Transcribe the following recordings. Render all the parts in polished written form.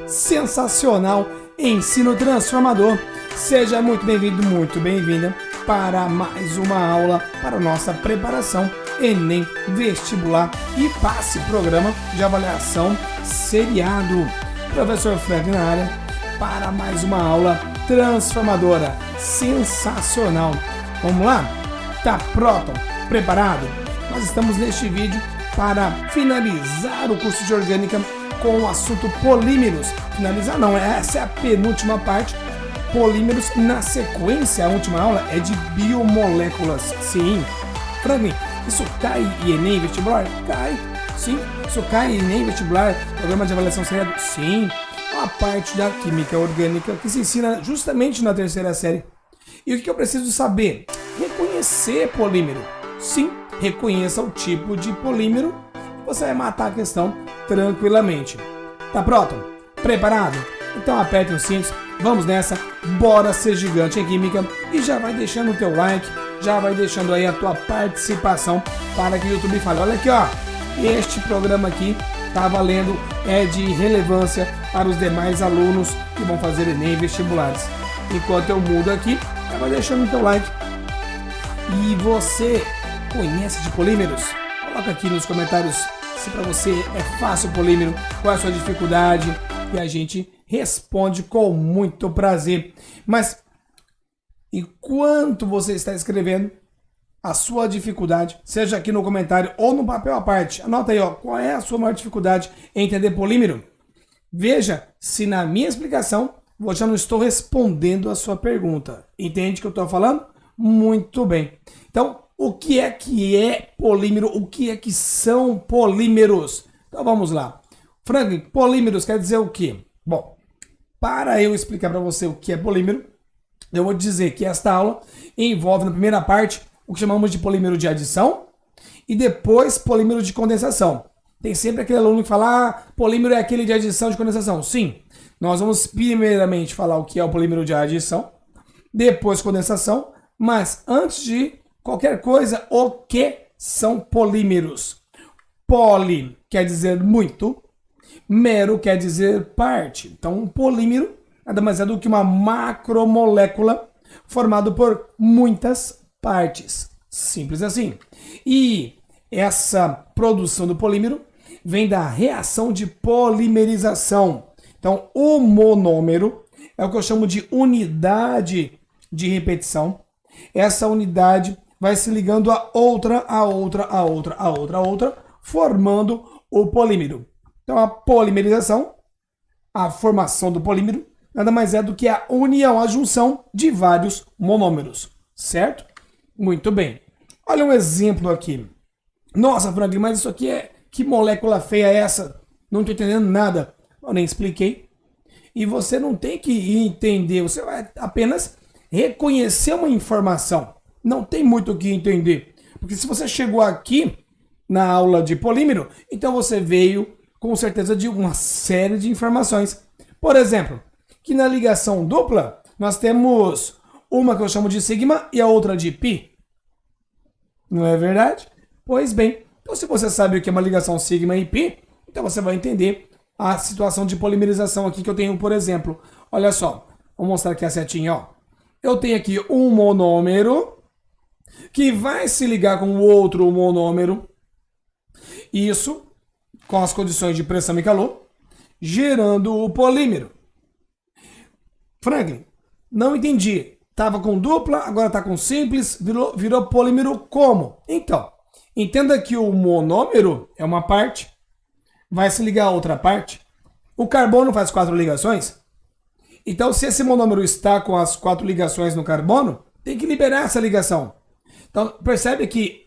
sensacional ensino transformador. Seja muito bem-vindo, muito bem-vinda para mais uma aula para nossa preparação Enem Vestibular e Passe Programa de Avaliação Seriado. Professor Frank na área para mais uma aula transformadora, sensacional. Vamos lá? Tá pronto? Preparado? Nós estamos neste vídeo para finalizar o curso de Orgânica com o assunto polímeros. Finalizar não, essa é a penúltima parte. Polímeros, na sequência, a última aula é de biomoléculas. Sim, Franklin, isso cai em Enem Vestibular? Cai, sim. Isso cai em Enem Vestibular, Programa de Avaliação Seriado? Sim. A parte da química orgânica que se ensina justamente na terceira série. E o que eu preciso saber? Reconhecer polímero. Sim, reconheça o tipo de polímero e você vai matar a questão tranquilamente. Tá pronto? Preparado? Então aperte os cintos, vamos nessa, bora ser gigante em química e já vai deixando o teu like, já vai deixando aí a tua participação para que o YouTube fale, olha aqui ó, este programa aqui tá valendo, é de relevância para os demais alunos que vão fazer Enem vestibulares. Enquanto eu mudo aqui, já vai deixando o teu like. E você conhece de polímeros? Coloca aqui nos comentários se para você é fácil o polímero, qual é a sua dificuldade e a gente responde com muito prazer. Mas enquanto você está escrevendo a sua dificuldade, seja aqui no comentário ou no papel à parte, anota aí, ó, qual é a sua maior dificuldade em entender polímero? Veja se na minha explicação eu já não estou respondendo a sua pergunta. Entende o que eu estou falando? Muito bem. Então, o que é polímero? O que é que são polímeros? Então vamos lá. Franklin, polímeros quer dizer o quê? Bom, para eu explicar para você o que é polímero, eu vou dizer que esta aula envolve na primeira parte o que chamamos de polímero de adição e depois polímero de condensação. Tem sempre aquele aluno que fala, polímero é aquele de adição de condensação. Sim, nós vamos primeiramente falar o que é o polímero de adição, depois condensação, mas antes de qualquer coisa, o que são polímeros? Poli quer dizer muito, mero quer dizer parte. Então, um polímero nada mais é do que uma macromolécula formada por muitas partes. Simples assim. E essa produção do polímero vem da reação de polimerização. Então, o monômero é o que eu chamo de unidade de repetição. Essa unidade vai se ligando a outra, formando o polímero. Então, a polimerização, a formação do polímero, nada mais é do que a união, a junção de vários monômeros, certo? Muito bem. Olha um exemplo aqui. Nossa, Franklin, mas isso aqui é... Que molécula feia é essa? Não estou entendendo nada. Eu nem expliquei. E você não tem que entender, você vai apenas reconhecer uma informação. Não tem muito o que entender. Porque se você chegou aqui na aula de polímero, então você veio com certeza de uma série de informações. Por exemplo, que na ligação dupla, nós temos uma que eu chamo de sigma e a outra de pi. Não é verdade? Pois bem, então se você sabe o que é uma ligação sigma e pi, então você vai entender a situação de polimerização aqui que eu tenho, por exemplo. Olha só, vou mostrar aqui a setinha, ó. Eu tenho aqui um monômero que vai se ligar com o outro monômero. Isso com as condições de pressão e calor, gerando o polímero. Franklin, não entendi. Estava com dupla, agora está com simples, virou polímero como? Então, entenda que o monômero é uma parte, vai se ligar a outra parte. O carbono faz 4 ligações. Então, se esse monômero está com as 4 ligações no carbono, tem que liberar essa ligação. Então, percebe que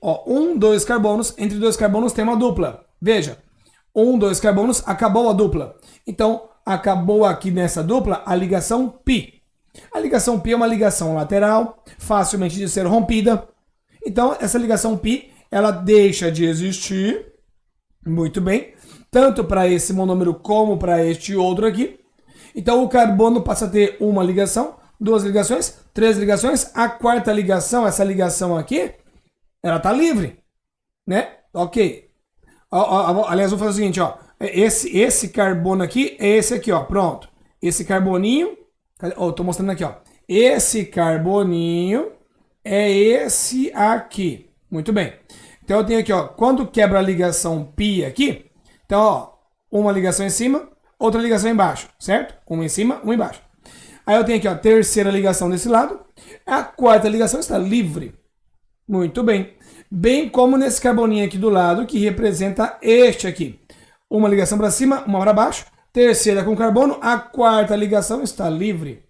2 carbonos, entre 2 carbonos tem uma dupla. Veja, 2 carbonos, acabou a dupla. Então, acabou aqui nessa dupla a ligação π. A ligação π é uma ligação lateral, facilmente de ser rompida. Então, essa ligação π, ela deixa de existir, muito bem, tanto para esse monômero como para este outro aqui. Então, o carbono passa a ter uma ligação, 2 ligações, 3 ligações. A quarta ligação, essa ligação aqui, ela está livre, né? Ok. Aliás, vou fazer o seguinte, ó. esse carbono aqui é esse aqui, ó. Pronto. Esse carboninho, ó, tô mostrando aqui, ó. Esse carboninho é esse aqui. Muito bem. Então eu tenho aqui, ó, quando quebra a ligação π aqui, então, ó, uma ligação em cima, outra ligação embaixo, certo? Uma em cima, uma embaixo. Aí eu tenho aqui, ó, terceira ligação desse lado, a quarta ligação está livre. Muito bem. Bem como nesse carboninho aqui do lado, que representa este aqui. Uma ligação para cima, uma para baixo, terceira com carbono, a quarta ligação está livre.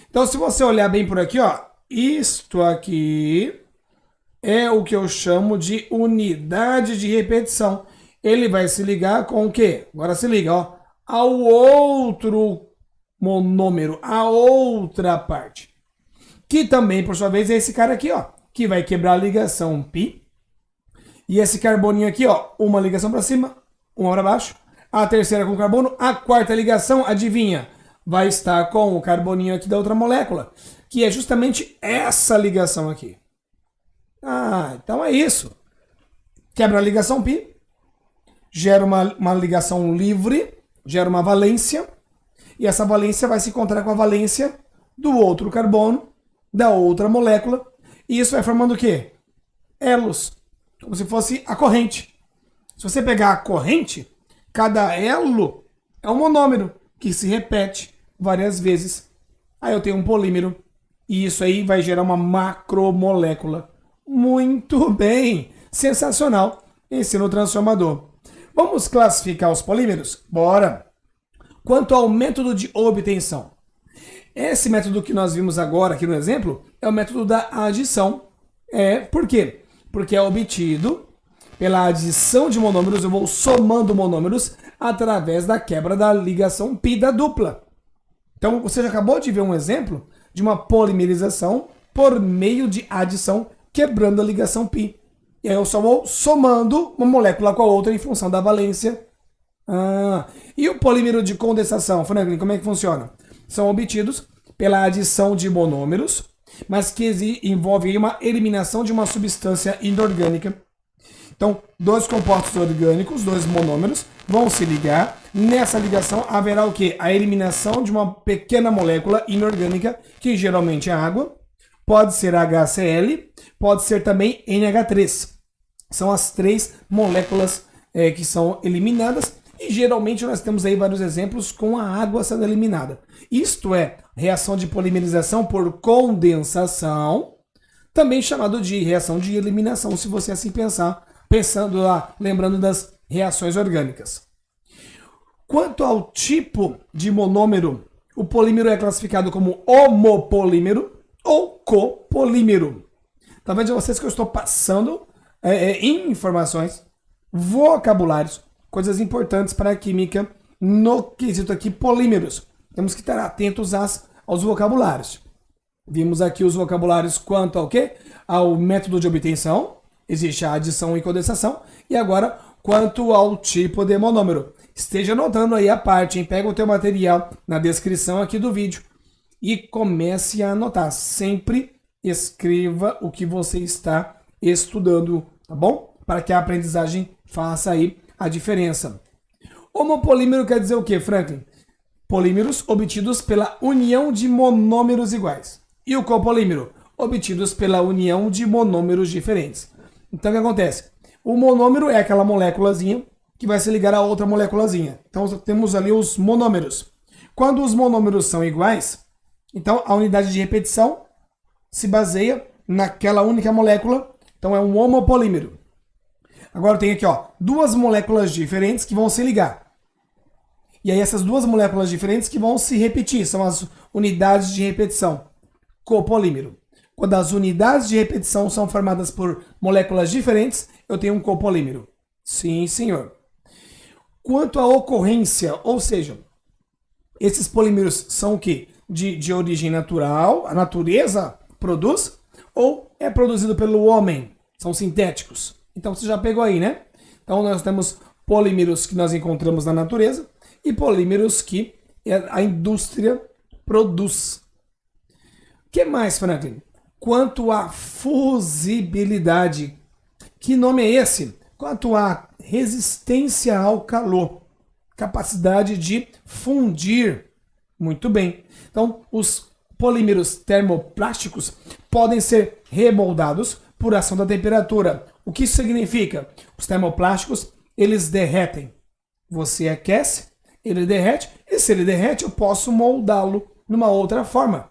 Então, se você olhar bem por aqui, ó, isto aqui é o que eu chamo de unidade de repetição. Ele vai se ligar com o quê? Agora se liga, ó, ao outro monômero, a outra parte. Que também, por sua vez, é esse cara aqui, ó, que vai quebrar a ligação π. E esse carboninho aqui, ó, uma ligação para cima, uma para baixo. A terceira com carbono, a quarta ligação, adivinha? Vai estar com o carboninho aqui da outra molécula, que é justamente essa ligação aqui. Ah, então é isso. Quebra a ligação π, gera uma ligação livre, gera uma valência, e essa valência vai se encontrar com a valência do outro carbono, da outra molécula, e isso vai formando o quê? Elos, como se fosse a corrente. Se você pegar a corrente, cada elo é um monômero que se repete várias vezes. Aí eu tenho um polímero, e isso aí vai gerar uma macromolécula. Muito bem! Sensacional! Ensino transformador. Vamos classificar os polímeros? Bora! Quanto ao método de obtenção. Esse método que nós vimos agora aqui no exemplo é o método da adição. Por quê? Porque é obtido pela adição de monômeros, eu vou somando monômeros através da quebra da ligação π da dupla. Então, você já acabou de ver um exemplo de uma polimerização por meio de adição, quebrando a ligação π. E aí eu só vou somando uma molécula com a outra em função da valência. E o polímero de condensação, Franklin, como é que funciona? São obtidos pela adição de monômeros, mas que envolve uma eliminação de uma substância inorgânica. Então, dois compostos orgânicos, dois monômeros, vão se ligar. Nessa ligação haverá o quê? A eliminação de uma pequena molécula inorgânica, que geralmente é água. Pode ser HCl, pode ser também NH3. São as três moléculas que são eliminadas. E geralmente nós temos aí vários exemplos com a água sendo eliminada. Isto é reação de polimerização por condensação, também chamado de reação de eliminação, se você assim pensar, pensando lá, lembrando das reações orgânicas. Quanto ao tipo de monômero, o polímero é classificado como homopolímero ou copolímero. Tá vendo vocês que eu estou passando informações, vocabulários, coisas importantes para a química no quesito aqui polímeros. Temos que estar atentos aos vocabulários. Vimos aqui os vocabulários quanto ao quê? Ao método de obtenção, existe a adição e condensação, e agora quanto ao tipo de monômero. Esteja anotando aí a parte, hein? Pega o teu material na descrição aqui do vídeo e comece a anotar. Sempre escreva o que você está estudando, tá bom? Para que a aprendizagem faça aí a diferença. Homopolímero quer dizer o quê, Franklin? Polímeros obtidos pela união de monômeros iguais. E o copolímero? Obtidos pela união de monômeros diferentes. Então o que acontece? O monômero é aquela moléculazinha que vai se ligar a outra moléculazinha. Então temos ali os monômeros. Quando os monômeros são iguais, então a unidade de repetição se baseia naquela única molécula. Então é um homopolímero. Agora tem aqui, ó, duas moléculas diferentes que vão se ligar. E aí essas duas moléculas diferentes que vão se repetir, são as unidades de repetição. Copolímero. Quando as unidades de repetição são formadas por moléculas diferentes, eu tenho um copolímero. Sim, senhor. Quanto à ocorrência, ou seja, esses polímeros são o quê? De origem natural, a natureza produz, ou é produzido pelo homem? São sintéticos. Então você já pegou aí, né? Então nós temos polímeros que nós encontramos na natureza e polímeros que a indústria produz. O que mais, Franklin? Quanto à fusibilidade, que nome é esse? Quanto à resistência ao calor. capacidade de fundir. Muito bem. Então, os polímeros termoplásticos podem ser remoldados por ação da temperatura. O que isso significa? Os termoplásticos, eles derretem. Você aquece, ele derrete, e se ele derrete, eu posso moldá-lo numa outra forma.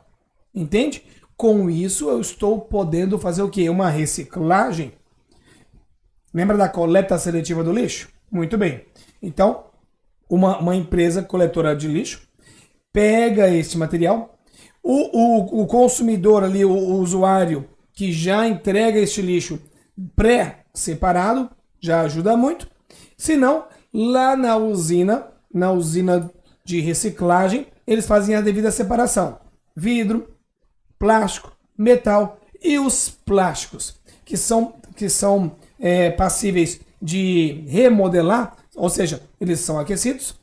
Entende? Com isso, eu estou podendo fazer o quê? Uma reciclagem. Lembra da coleta seletiva do lixo? Muito bem. Então, uma empresa coletora de lixo pega este material, o consumidor ali, o usuário que já entrega este lixo pré-separado, já ajuda muito. Se não, lá na usina de reciclagem, eles fazem a devida separação. Vidro, plástico, metal e os plásticos, que são passíveis de remodelar, ou seja, eles são aquecidos,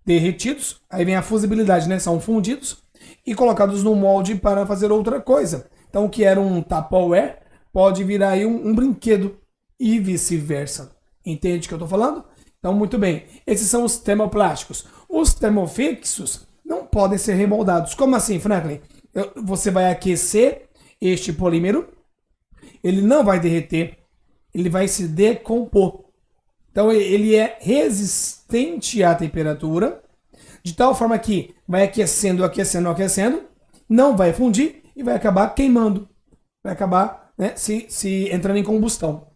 derretidos, aí vem a fusibilidade, né? São fundidos e colocados no molde para fazer outra coisa. Então, o que era um Tupperware pode virar aí um brinquedo e vice-versa. Entende o que eu estou falando? Então, muito bem. Esses são os termoplásticos. Os termofixos não podem ser remoldados. Como assim, Franklin? Você vai aquecer este polímero, ele não vai derreter, ele vai se decompor. Então, ele é resistente à temperatura, de tal forma que vai aquecendo, não vai fundir e vai acabar queimando. Vai acabar, né, se entrando em combustão.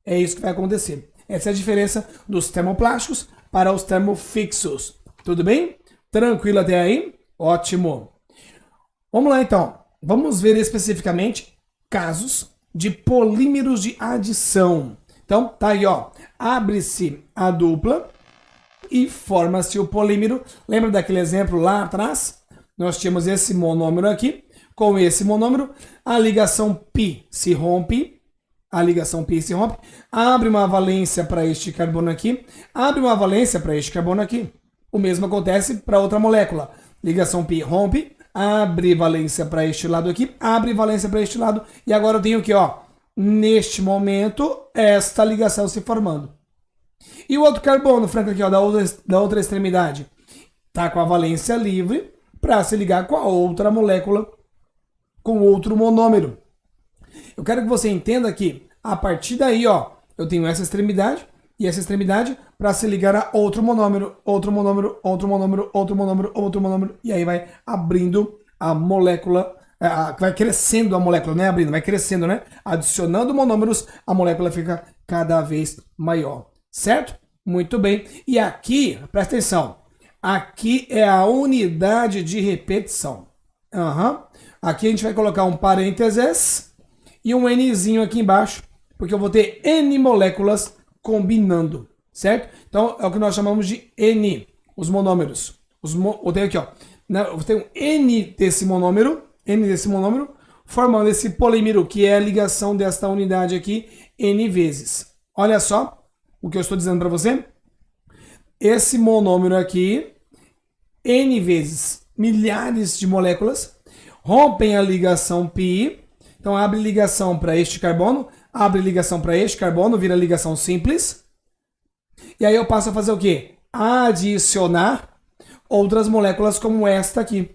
É isso que vai acontecer. Essa é a diferença dos termoplásticos para os termofixos. Tudo bem? Tranquilo até aí? Ótimo. Vamos lá, então. Vamos ver especificamente casos de polímeros de adição. Então, tá aí, ó. Abre-se a dupla e forma-se o polímero. Lembra daquele exemplo lá atrás? Nós tínhamos esse monômero aqui. Com esse monômero, a ligação π se rompe. Abre uma valência para este carbono aqui. Abre uma valência para este carbono aqui. O mesmo acontece para outra molécula. Ligação π rompe. Abre valência para este lado aqui. Abre valência para este lado. E agora eu tenho aqui, ó. Neste momento, esta ligação se formando. E o outro carbono, Franklin, aqui, ó, da outra extremidade, está com a valência livre para se ligar com a outra molécula, com outro monômero. Eu quero que você entenda que, a partir daí, ó, eu tenho essa extremidade e essa extremidade para se ligar a outro monômero, e aí vai abrindo a molécula. Vai crescendo a molécula, não é abrindo, vai crescendo, né? Adicionando monômeros, a molécula fica cada vez maior, certo? Muito bem. E aqui, presta atenção, aqui é a unidade de repetição. Aqui a gente vai colocar um parênteses e um Nzinho aqui embaixo, porque eu vou ter N moléculas combinando, certo? Então, é o que nós chamamos de N, os monômeros. Eu tenho aqui, ó, eu tenho N desse monômero, formando esse polímero, que é a ligação desta unidade aqui, N vezes. Olha só o que eu estou dizendo para você. Esse monômero aqui, N vezes milhares de moléculas, rompem a ligação π. Então, abre ligação para este carbono, abre ligação para este carbono, vira ligação simples. E aí eu passo a fazer o quê? Adicionar outras moléculas como esta aqui.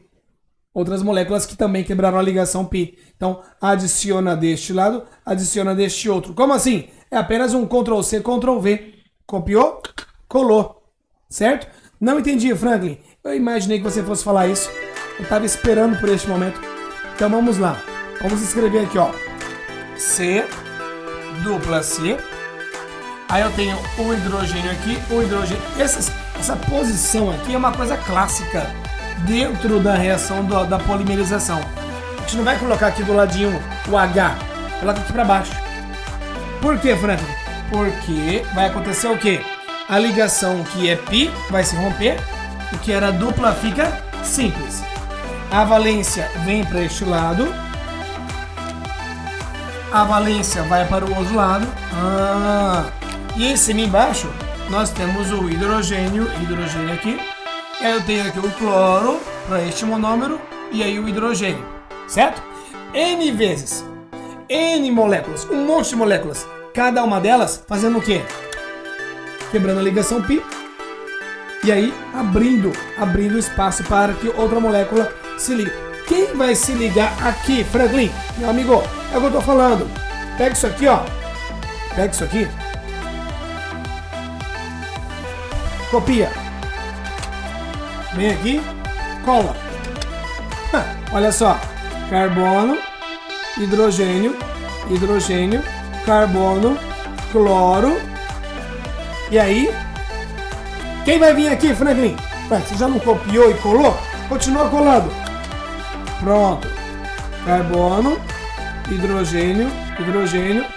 Outras moléculas que também quebraram a ligação π. Então, adiciona deste lado, adiciona deste outro. Como assim? É apenas um Ctrl+C, Ctrl+V. Copiou, colou. Certo? Não entendi, Franklin. Eu imaginei que você fosse falar isso. Eu estava esperando por este momento. Então, vamos lá. Vamos escrever aqui, ó. C, dupla C. Aí eu tenho o hidrogênio aqui, o hidrogênio. Essa posição aqui é uma coisa clássica dentro da reação da polimerização. A gente não vai colocar aqui do ladinho o H, coloca aqui para baixo. Por quê, Franklin? Porque vai acontecer o quê? A ligação que é π vai se romper, o que era dupla fica simples. A valência vem para este lado, a valência vai para o outro lado. E em cima e embaixo nós temos o hidrogênio aqui. Eu tenho aqui o cloro para este monômero e aí o hidrogênio, certo? N vezes, N moléculas, um monte de moléculas, cada uma delas fazendo o quê? Quebrando a ligação π, E aí, abrindo espaço para que outra molécula se ligue. Quem vai se ligar aqui, Franklin? Meu amigo, é o que eu tô falando. Pega isso aqui, ó. Pega isso aqui. Copia. Vem aqui. Cola. Olha só. Carbono, hidrogênio, carbono, cloro. E aí? Quem vai vir aqui, Franklin? Você já não copiou e colou? Continua colando. Pronto. Carbono, hidrogênio,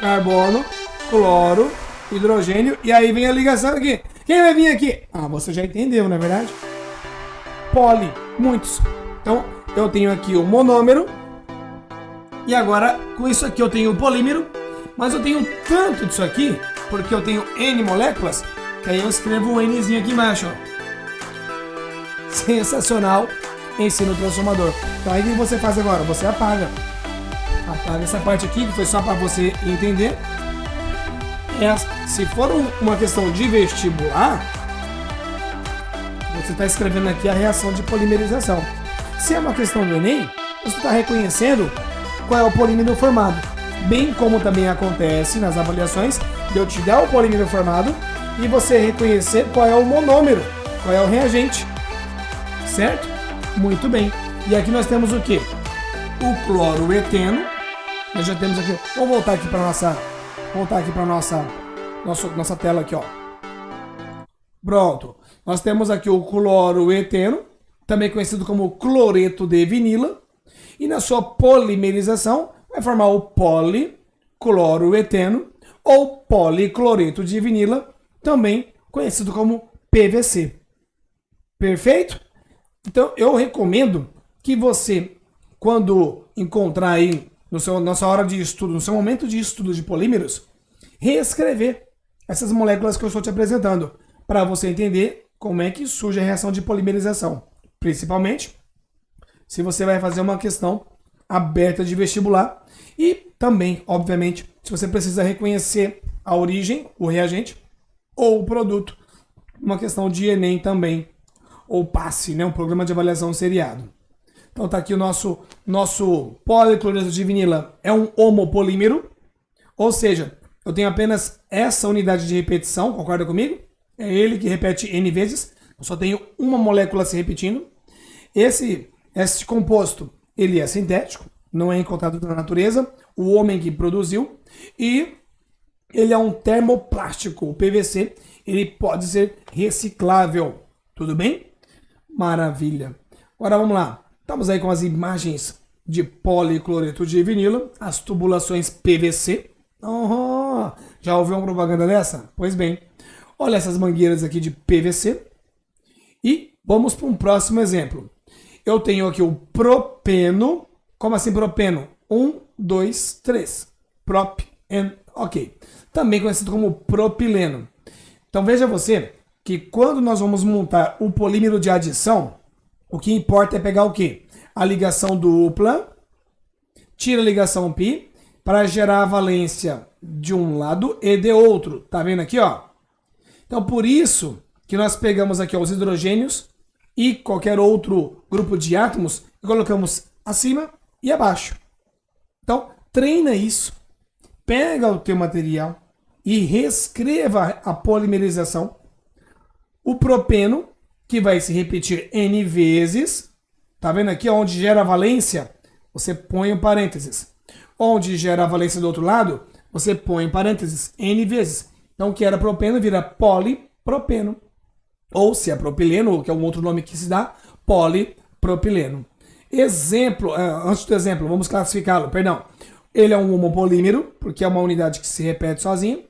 carbono, cloro, hidrogênio. E aí vem a ligação aqui. Quem vai vir aqui? Você já entendeu, não é verdade? Poli, muitos. Então, eu tenho aqui o monômero. E agora, com isso aqui eu tenho o polímero. Mas eu tenho tanto disso aqui, porque eu tenho N moléculas, que aí eu escrevo um Nzinho aqui embaixo. Ó. Sensacional. Ensino transformador. Então aí o que você faz agora? Você apaga. Apaga essa parte aqui, que foi só para você entender. Se for uma questão de vestibular, você está escrevendo aqui a reação de polimerização. Se é uma questão do Enem, você está reconhecendo qual é o polímero formado. Bem como também acontece nas avaliações, de eu te dar o polímero formado e você reconhecer qual é o monômero, qual é o reagente. Certo? Muito bem. E aqui nós temos o que? O cloroeteno. Nós já temos aqui. Vamos voltar aqui para nossa tela aqui, ó. Pronto. Nós temos aqui o cloroeteno, também conhecido como cloreto de vinila, e na sua polimerização vai formar o policloroeteno ou policloreto de vinila, também conhecido como PVC. Perfeito? Então, eu recomendo que você, quando encontrar aí na sua hora de estudo, no seu momento de estudo de polímeros, reescrever essas moléculas que eu estou te apresentando, para você entender como é que surge a reação de polimerização. Principalmente, se você vai fazer uma questão aberta de vestibular e também, obviamente, se você precisa reconhecer a origem, o reagente ou o produto, uma questão de Enem também, ou PASSE, né, um programa de avaliação seriado. Então tá aqui o nosso policloreto de vinila, é um homopolímero, ou seja, eu tenho apenas essa unidade de repetição, concorda comigo? É ele que repete N vezes, eu só tenho uma molécula se repetindo. Esse composto, ele é sintético, não é encontrado na natureza, o homem que produziu, e ele é um termoplástico, o PVC, ele pode ser reciclável, tudo bem? Maravilha. Agora vamos lá, estamos aí com as imagens de policloreto de vinila, as tubulações PVC. Já ouviu uma propaganda dessa? Pois bem, olha essas mangueiras aqui de PVC. E vamos para um próximo exemplo. Eu tenho aqui o propeno. Como assim propeno? 1, 2, 3. Propeno. Ok. Também conhecido como propileno. Então veja você que quando nós vamos montar o polímero de adição, o que importa é pegar o quê? A ligação dupla, tira a ligação π, para gerar a valência de um lado e de outro. Tá vendo aqui, ó? Então por isso que nós pegamos aqui ó, os hidrogênios e qualquer outro grupo de átomos e colocamos acima e abaixo. Então treina isso, pega o teu material e reescreva a polimerização. O propeno, que vai se repetir N vezes, tá vendo aqui onde gera a valência, você põe um parênteses. Onde gera a valência do outro lado, você põe em parênteses N vezes. Então o que era propeno vira polipropeno. Ou se é propileno, que é um outro nome que se dá, polipropileno. Exemplo, antes do exemplo, vamos classificá-lo, perdão. Ele é um homopolímero, porque é uma unidade que se repete sozinha.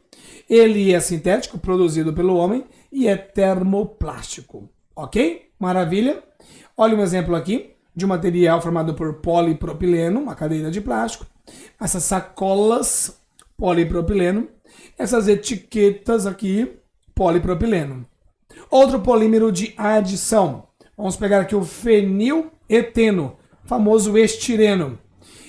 Ele é sintético, produzido pelo homem, e é termoplástico. Ok? Maravilha. Olha um exemplo aqui de um material formado por polipropileno, uma cadeira de plástico. Essas sacolas, polipropileno. Essas etiquetas aqui, polipropileno. Outro polímero de adição. Vamos pegar aqui o fenileteno, famoso estireno.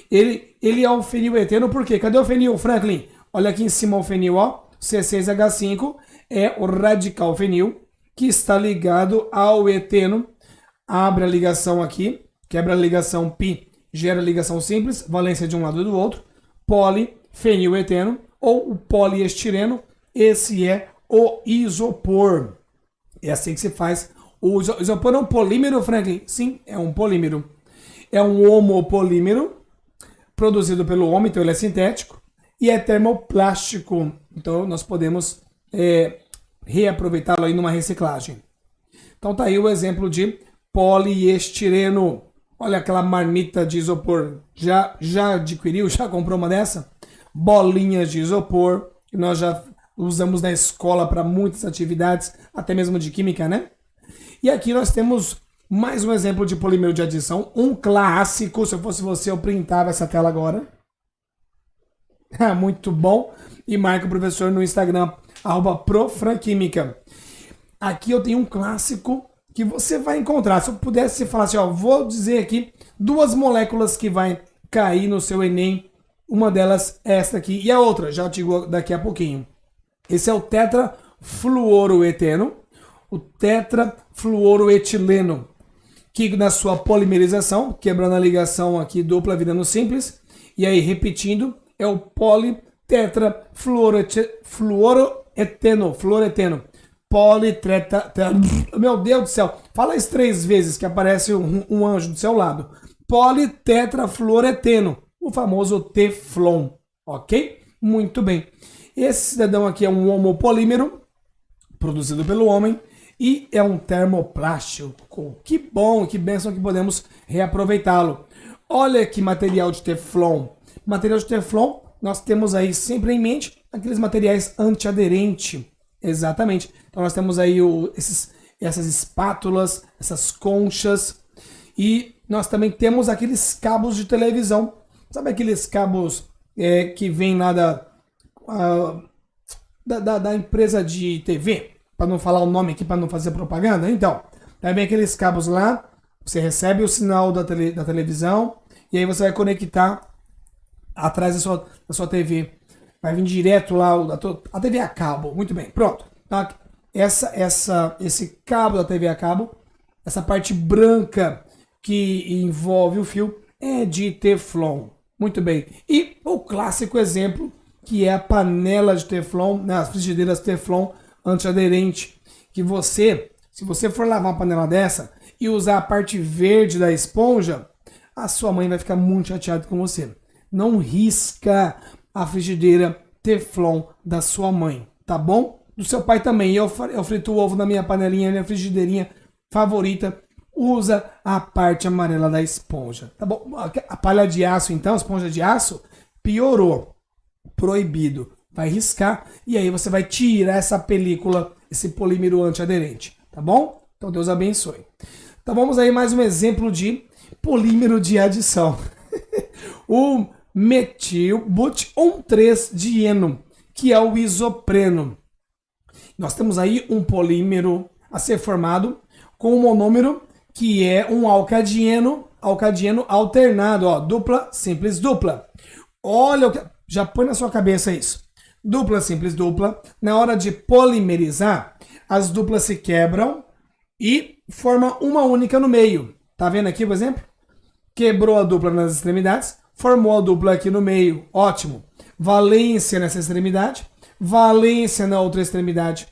Ele é um fenileteno por quê? Cadê o fenil, Franklin? Olha aqui em cima o fenil, ó. C6H5 é o radical fenil. que está ligado ao eteno. Abre a ligação aqui, quebra a ligação π, gera a ligação simples, valência de um lado e do outro, polifenileteno ou o poliestireno, esse é o isopor. É assim que se faz. O isopor é um polímero, Franklin? Sim, é um polímero. É um homopolímero produzido pelo homem, então ele é sintético, e é termoplástico, então nós podemos reaproveitá-lo aí numa reciclagem. Então tá aí o exemplo de poliestireno. Olha aquela marmita de isopor. Já adquiriu? Já comprou uma dessa? Bolinhas de isopor, que nós já usamos na escola para muitas atividades, até mesmo de química, né? E aqui nós temos mais um exemplo de polímero de adição, um clássico. Se eu fosse você, eu printava essa tela agora. Muito bom. E marca o professor no Instagram, @profranquimica. Aqui eu tenho um clássico que você vai encontrar. Se eu pudesse falar assim, ó, vou dizer aqui 2 moléculas que vai cair no seu Enem. Uma delas é essa aqui e a outra, já te digo daqui a pouquinho. Esse é o tetrafluoroeteno, o tetrafluoroetileno, que na sua polimerização, quebrando a ligação aqui dupla, virando simples, e aí repetindo, é o fluoreteno. Meu Deus do céu, fala isso 3 vezes que aparece um anjo do seu lado. Politetrafluoreteno, o famoso Teflon, ok? Muito bem. Esse cidadão aqui é um homopolímero produzido pelo homem e é um termoplástico. Que bom, que bênção que podemos reaproveitá-lo. Olha que material de Teflon. Material de Teflon, nós temos aí sempre em mente aqueles materiais antiaderentes. Exatamente. Então nós temos aí essas espátulas, essas conchas e nós também temos aqueles cabos de televisão. Sabe aqueles cabos que vêm lá da empresa de TV? Para não falar o nome aqui, para não fazer propaganda. Então, vem aqueles cabos lá, você recebe o sinal da televisão e aí você vai conectar atrás da sua TV. Vai vir direto lá a TV a cabo. Muito bem, pronto. Então, esse cabo da TV a cabo, essa parte branca que envolve o fio, é de Teflon. Muito bem. E o clássico exemplo, que é a panela de Teflon, né, as frigideiras Teflon antiaderente, que se você for lavar uma panela dessa e usar a parte verde da esponja, a sua mãe vai ficar muito chateada com você. Não risca a frigideira Teflon da sua mãe, tá bom? Do seu pai também. Eu frito o ovo na minha panelinha, minha frigideirinha favorita. Usa a parte amarela da esponja, tá bom? A palha de aço, então, a esponja de aço, piorou. Proibido. Vai riscar e aí você vai tirar essa película, esse polímero antiaderente, tá bom? Então Deus abençoe. Então vamos aí mais um exemplo de polímero de adição. O metil-but-1,3-dieno, que é o isopreno. Nós temos aí um polímero a ser formado com um monômero que é um alcadieno alternado, ó, dupla, simples, dupla. Olha, já põe na sua cabeça isso. Dupla, simples, dupla. Na hora de polimerizar, as duplas se quebram e formam uma única no meio. Tá vendo aqui, por exemplo? Quebrou a dupla nas extremidades, formou a dupla aqui no meio. Ótimo. Valência nessa extremidade, valência na outra extremidade.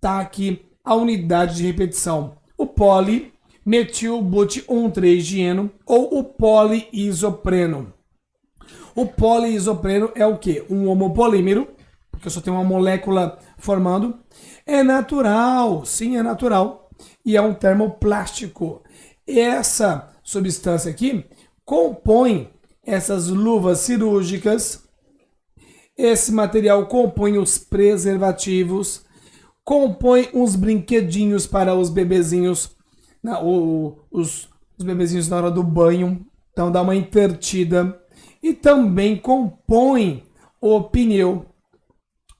Tá aqui a unidade de repetição. O poli-metil-but-1,3-dieno ou o poliisopreno. O poliisopreno é o quê? Um homopolímero, porque eu só tenho uma molécula formando. É natural, sim, é natural. E é um termoplástico. Essa substância aqui compõe essas luvas cirúrgicas. Esse material compõe os preservativos, compõe uns brinquedinhos para os bebezinhos, os bebezinhos na hora do banho. Então dá uma intertida. E também compõe o pneu.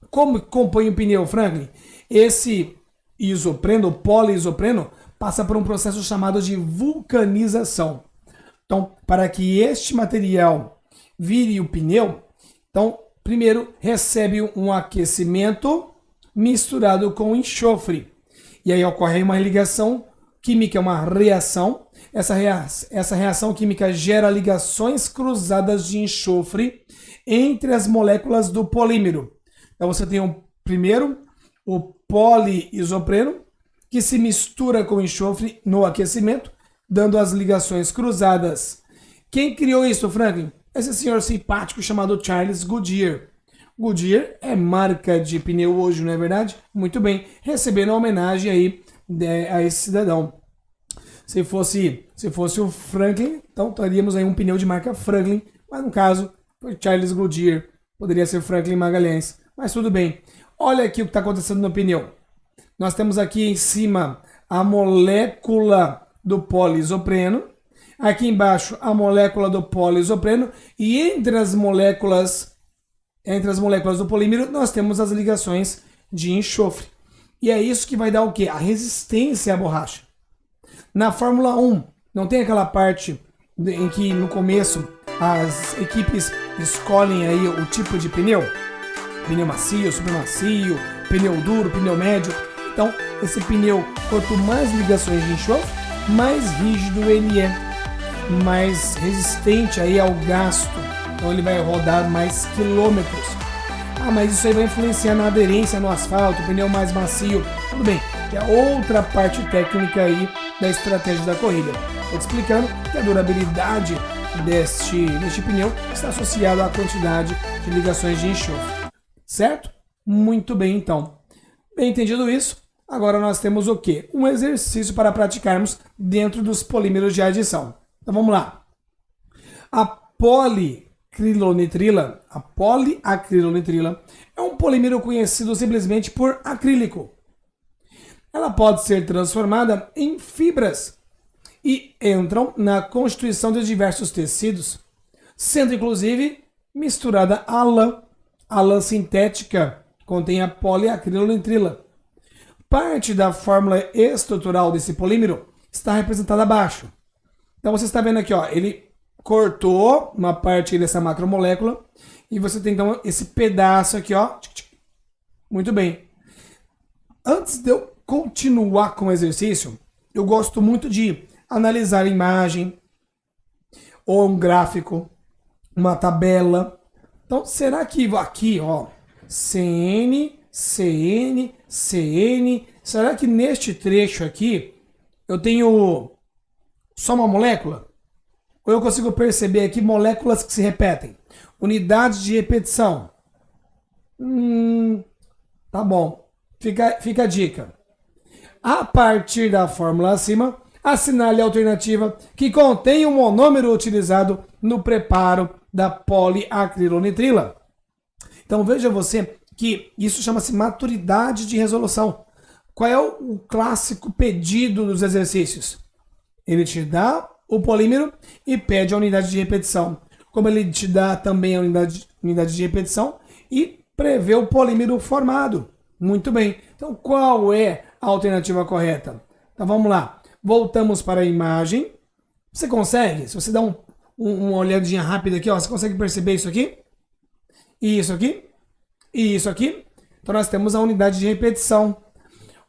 Como compõe o pneu, Franklin? Esse isopreno, poliisopreno, passa por um processo chamado de vulcanização. Então, para que este material vire o pneu, então, primeiro recebe um aquecimento misturado com enxofre. E aí ocorre uma ligação química, uma reação. Essa reação química gera ligações cruzadas de enxofre entre as moléculas do polímero. Então você tem primeiro o poliisopreno, que se mistura com enxofre no aquecimento, dando as ligações cruzadas. Quem criou isso, Franklin? Esse senhor simpático chamado Charles Goodyear. Goodyear é marca de pneu hoje, não é verdade? Muito bem, recebendo a homenagem aí a esse cidadão. Se fosse o Franklin, então teríamos aí um pneu de marca Franklin, mas no caso foi Charles Goodyear, poderia ser Franklin Magalhães, mas tudo bem. Olha aqui o que está acontecendo no pneu. Nós temos aqui em cima a molécula do poliisopreno, aqui embaixo a molécula do poliisopreno, e entre as moléculas do polímero nós temos as ligações de enxofre. E é isso que vai dar o quê? A resistência à borracha. Na Fórmula 1, não tem aquela parte em que no começo as equipes escolhem aí o tipo de pneu? Pneu macio, super macio, pneu duro, pneu médio. Então, esse pneu, quanto mais ligações de enxofre, mais rígido ele é, mais resistente aí ao gasto. Então ele vai rodar mais quilômetros. Mas isso aí vai influenciar na aderência no asfalto, pneu mais macio. Tudo bem, que é outra parte técnica aí da estratégia da corrida. Estou te explicando que a durabilidade deste pneu está associada à quantidade de ligações de enxofre. Certo? Muito bem, então. Bem entendido isso, agora nós temos o quê? Um exercício para praticarmos dentro dos polímeros de adição. Então vamos lá. A poliacrilonitrila é um polímero conhecido simplesmente por acrílico. Ela pode ser transformada em fibras e entram na constituição de diversos tecidos, sendo inclusive misturada à lã. A lã sintética contém a poliacrilonitrila. Parte da fórmula estrutural desse polímero está representada abaixo. Então você está vendo aqui, ó, ele cortou uma parte dessa macromolécula e você tem então esse pedaço aqui, ó. Muito bem. Antes de eu continuar com o exercício, eu gosto muito de analisar a imagem ou um gráfico, uma tabela. Então, será que aqui, ó, CN, CN, CN, será que neste trecho aqui eu tenho só uma molécula? Ou eu consigo perceber aqui moléculas que se repetem? Unidades de repetição. Tá bom. Fica a dica. A partir da fórmula acima, assinale a alternativa que contém o monômero utilizado no preparo da poliacrilonitrila. Então veja você que isso chama-se maturidade de resolução. Qual é o clássico pedido dos exercícios? Ele te dá o polímero e pede a unidade de repetição. Como ele te dá também a unidade de repetição e prevê o polímero formado. Muito bem. Então qual é a alternativa correta? Então vamos lá. Voltamos para a imagem. Você consegue? Se você dá uma olhadinha rápida aqui, ó, você consegue perceber isso aqui? E isso aqui? E isso aqui? Então nós temos a unidade de repetição,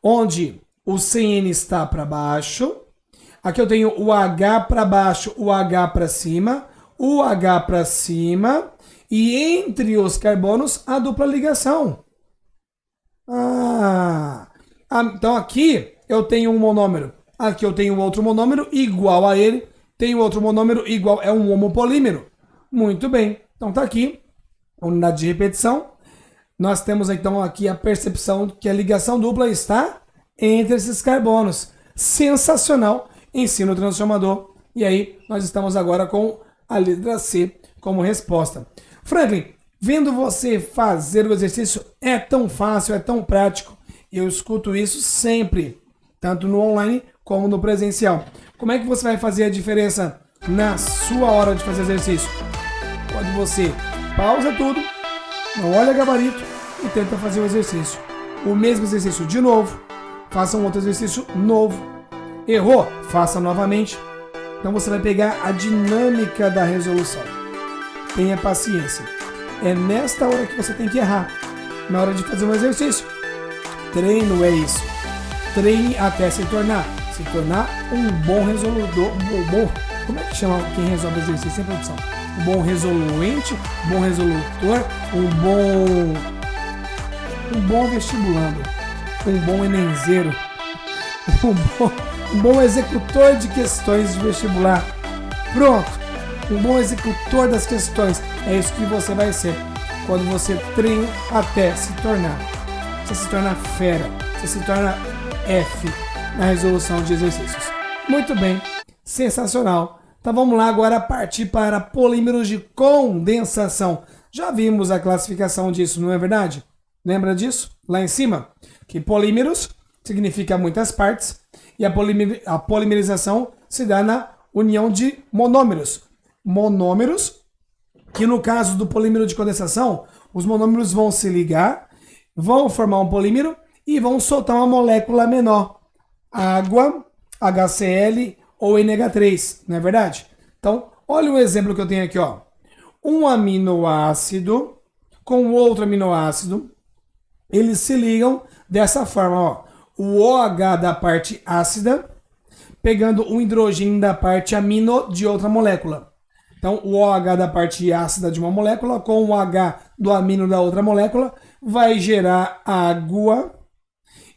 onde o CN está para baixo. Aqui eu tenho o H para baixo, o H para cima, o H para cima, e entre os carbonos a dupla ligação. Então aqui eu tenho um monômero, aqui eu tenho outro monômero igual a ele, tenho outro monômero igual, é um homopolímero. Muito bem, então tá aqui, a unidade de repetição. Nós temos então aqui a percepção que a ligação dupla está entre esses carbonos. Sensacional, ensino transformador. E aí nós estamos agora com a letra C como resposta. Franklin, vendo você fazer o exercício, é tão fácil, é tão prático. Eu escuto isso sempre, tanto no online como no presencial. Como é que você vai fazer a diferença na sua hora de fazer exercício? Quando você pausa tudo, não olha gabarito e tenta fazer o exercício. O mesmo exercício de novo, faça um outro exercício novo. Errou? Faça novamente. Então você vai pegar a dinâmica da resolução. Tenha paciência. É nesta hora que você tem que errar. Na hora de fazer um exercício. Treino é isso. treine até se tornar um bom resolvedor, como é que chama quem resolve exercício sem produção? Um bom resoluente, um bom resolutor, um bom vestibulando, um bom enenzeiro, um bom executor de questões de vestibular. Pronto, um bom executor das questões. É isso que você vai ser quando você treina até se tornar. Você se torna fera, você se torna F na resolução de exercícios. Muito bem, sensacional. Então vamos lá agora partir para polímeros de condensação. Já vimos a classificação disso, não é verdade? Lembra disso? Lá em cima? Que polímeros significa muitas partes e a polimerização se dá na união de monômeros. Monômeros, que no caso do polímero de condensação, os monômeros vão se ligar, vão formar um polímero e vão soltar uma molécula menor. Água, HCl ou NH3, não é verdade? Então, olha o exemplo que eu tenho aqui, ó. Um aminoácido com outro aminoácido, eles se ligam dessa forma, ó. O OH da parte ácida, pegando o hidrogênio da parte amino de outra molécula. Então, o OH da parte ácida de uma molécula com o H do amino da outra molécula vai gerar água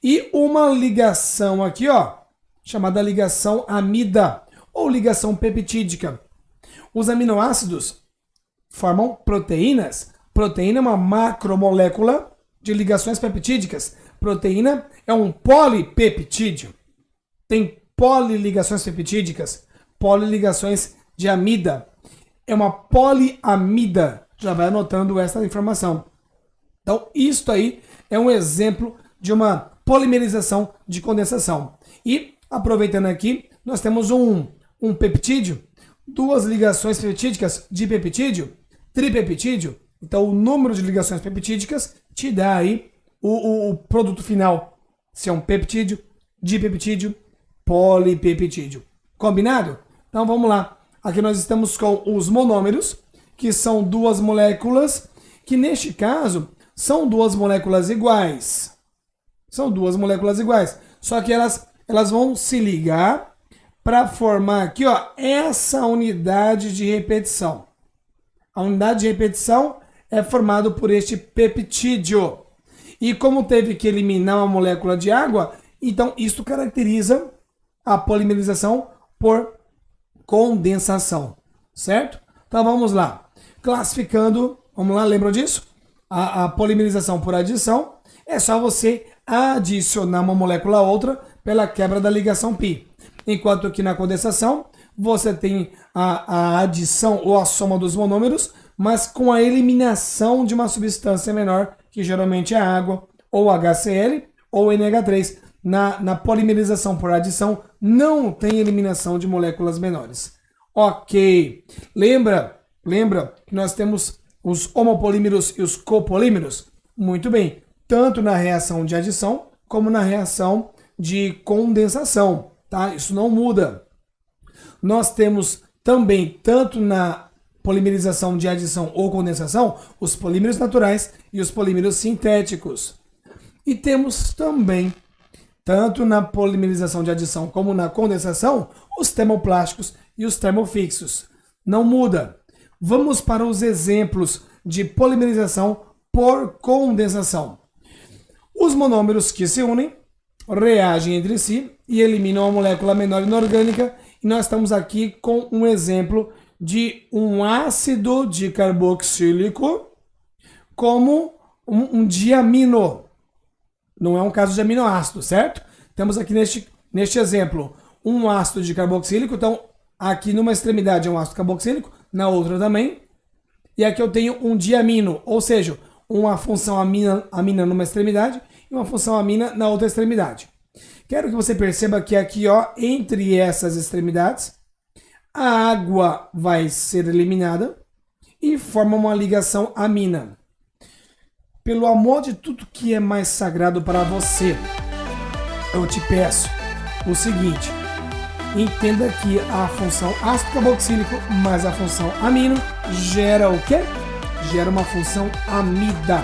e uma ligação aqui, ó, chamada ligação amida ou ligação peptídica. Os aminoácidos formam proteínas. Proteína é uma macromolécula de ligações peptídicas. Proteína é um polipeptídeo. Tem poliligações peptídicas, poliligações de amida. É uma poliamida. Já vai anotando essa informação. Então, isto aí é um exemplo de uma polimerização de condensação. E, aproveitando aqui, nós temos um peptídeo, duas ligações peptídicas de peptídeo, tripeptídeo. Então, o número de ligações peptídicas te dá aí o produto final. Se é um peptídeo, dipeptídeo, polipeptídeo. Combinado? Então, vamos lá. Aqui nós estamos com os monômeros, que são duas moléculas, que neste caso são duas moléculas iguais. São duas moléculas iguais. Só que elas vão se ligar para formar aqui, ó, essa unidade de repetição. A unidade de repetição é formada por este peptídeo. E como teve que eliminar uma molécula de água, então isso caracteriza a polimerização por condensação, certo? Então vamos lá. Classificando, vamos lá, lembram disso? A polimerização por adição é só você adicionar uma molécula a outra pela quebra da ligação π. Enquanto que na condensação você tem a adição ou a soma dos monômeros, mas com a eliminação de uma substância menor, que geralmente é a água, ou HCl, ou NH3. Na polimerização por adição, não tem eliminação de moléculas menores. Ok. Lembra que nós temos os homopolímeros e os copolímeros? Muito bem. Tanto na reação de adição, como na reação de condensação. Tá? Isso não muda. Nós temos também, tanto na polimerização de adição ou condensação, os polímeros naturais e os polímeros sintéticos. E temos também, tanto na polimerização de adição como na condensação, os termoplásticos e os termofixos. Não muda. Vamos para os exemplos de polimerização por condensação. Os monômeros que se unem reagem entre si e eliminam a molécula menor inorgânica. E nós estamos aqui com um exemplo de um ácido de carboxílico como um diamino. Não é um caso de aminoácido, certo? Temos aqui neste exemplo um ácido de carboxílico. Então, aqui numa extremidade é um ácido carboxílico, na outra também. E aqui eu tenho um diamino, ou seja, uma função amina numa extremidade e uma função amina na outra extremidade. Quero que você perceba que aqui, ó, entre essas extremidades, a água vai ser eliminada e forma uma ligação amina. Pelo amor de tudo que é mais sagrado para você, eu te peço o seguinte: entenda que a função ácido carboxílico mais a função amino gera o quê? Gera uma função amida.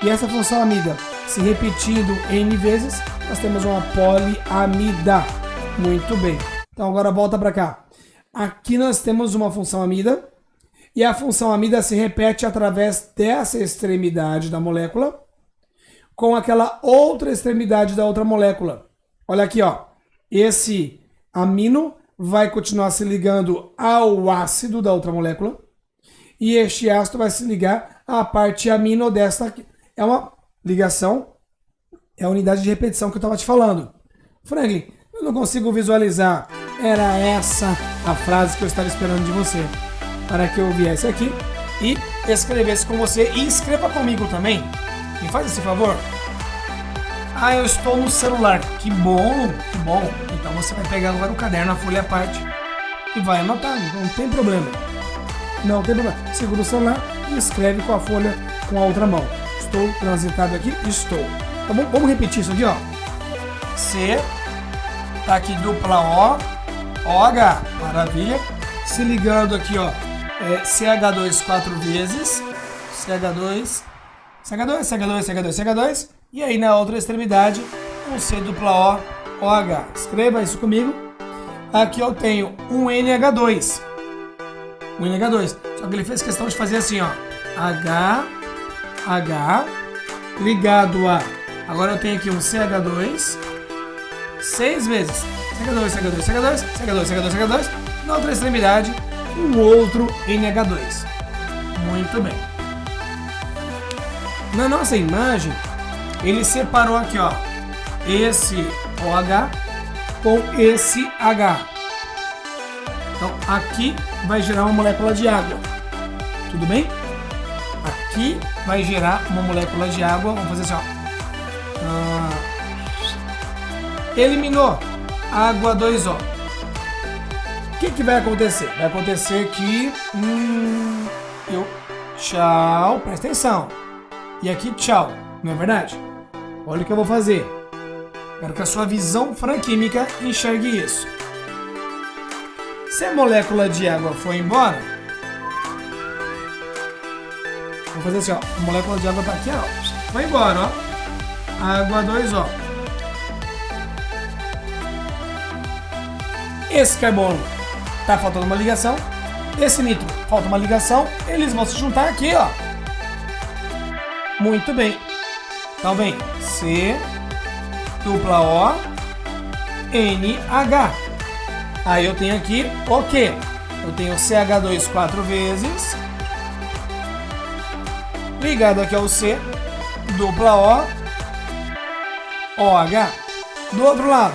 E essa função amida, se repetindo N vezes, nós temos uma poliamida. Muito bem. Então agora volta para cá. Aqui nós temos uma função amida. E a função amida se repete através dessa extremidade da molécula com aquela outra extremidade da outra molécula. Olha aqui, ó. Esse amino vai continuar se ligando ao ácido da outra molécula. E este ácido vai se ligar à parte amino desta aqui. É uma ligação, é a unidade de repetição que eu estava te falando. Franklin, eu não consigo visualizar. Era essa a frase que eu estava esperando de você. Para que eu viesse aqui e escrevesse com você. E escreva comigo também. Me faz esse favor. Ah, eu estou no celular. Que bom, que bom. Então você vai pegar agora o caderno, a folha à parte e vai anotar. Não tem problema. Não tem problema. Segura o celular e escreve com a folha com a outra mão. Estou transitado aqui? Estou. Então vamos repetir isso aqui, ó. C, tá aqui dupla O, OH, maravilha. Se ligando aqui, ó, CH2 4 vezes, CH2, e aí na outra extremidade, um C dupla O, OH. Escreva isso comigo. Aqui eu tenho um NH2. Só que ele fez questão de fazer assim, ó. H ligado a... Agora eu tenho aqui um CH2 6 vezes. CH2. Na outra extremidade, um outro NH2. Muito bem. Na nossa imagem, ele separou aqui, ó, esse OH com esse H. Então, aqui vai gerar uma molécula de água. Tudo bem? Aqui vai gerar uma molécula de água. Vamos fazer assim, ó. Eliminou água 2O. O que vai acontecer? Vai acontecer que... Tchau, presta atenção. E aqui, tchau. Não é verdade? Olha o que eu vou fazer. Quero que a sua visão franquímica enxergue isso. Se a molécula de água for embora, vou fazer assim, ó. A molécula de água tá aqui, ó. Foi embora, ó. Água 2O. Esse carbono tá faltando uma ligação. Esse nitro falta uma ligação. Eles vão se juntar aqui, ó. Muito bem. Então vem C dupla O NH. Aí eu tenho aqui o quê? Eu tenho CH2 4 vezes ligado aqui ao C dupla O OH. Do outro lado,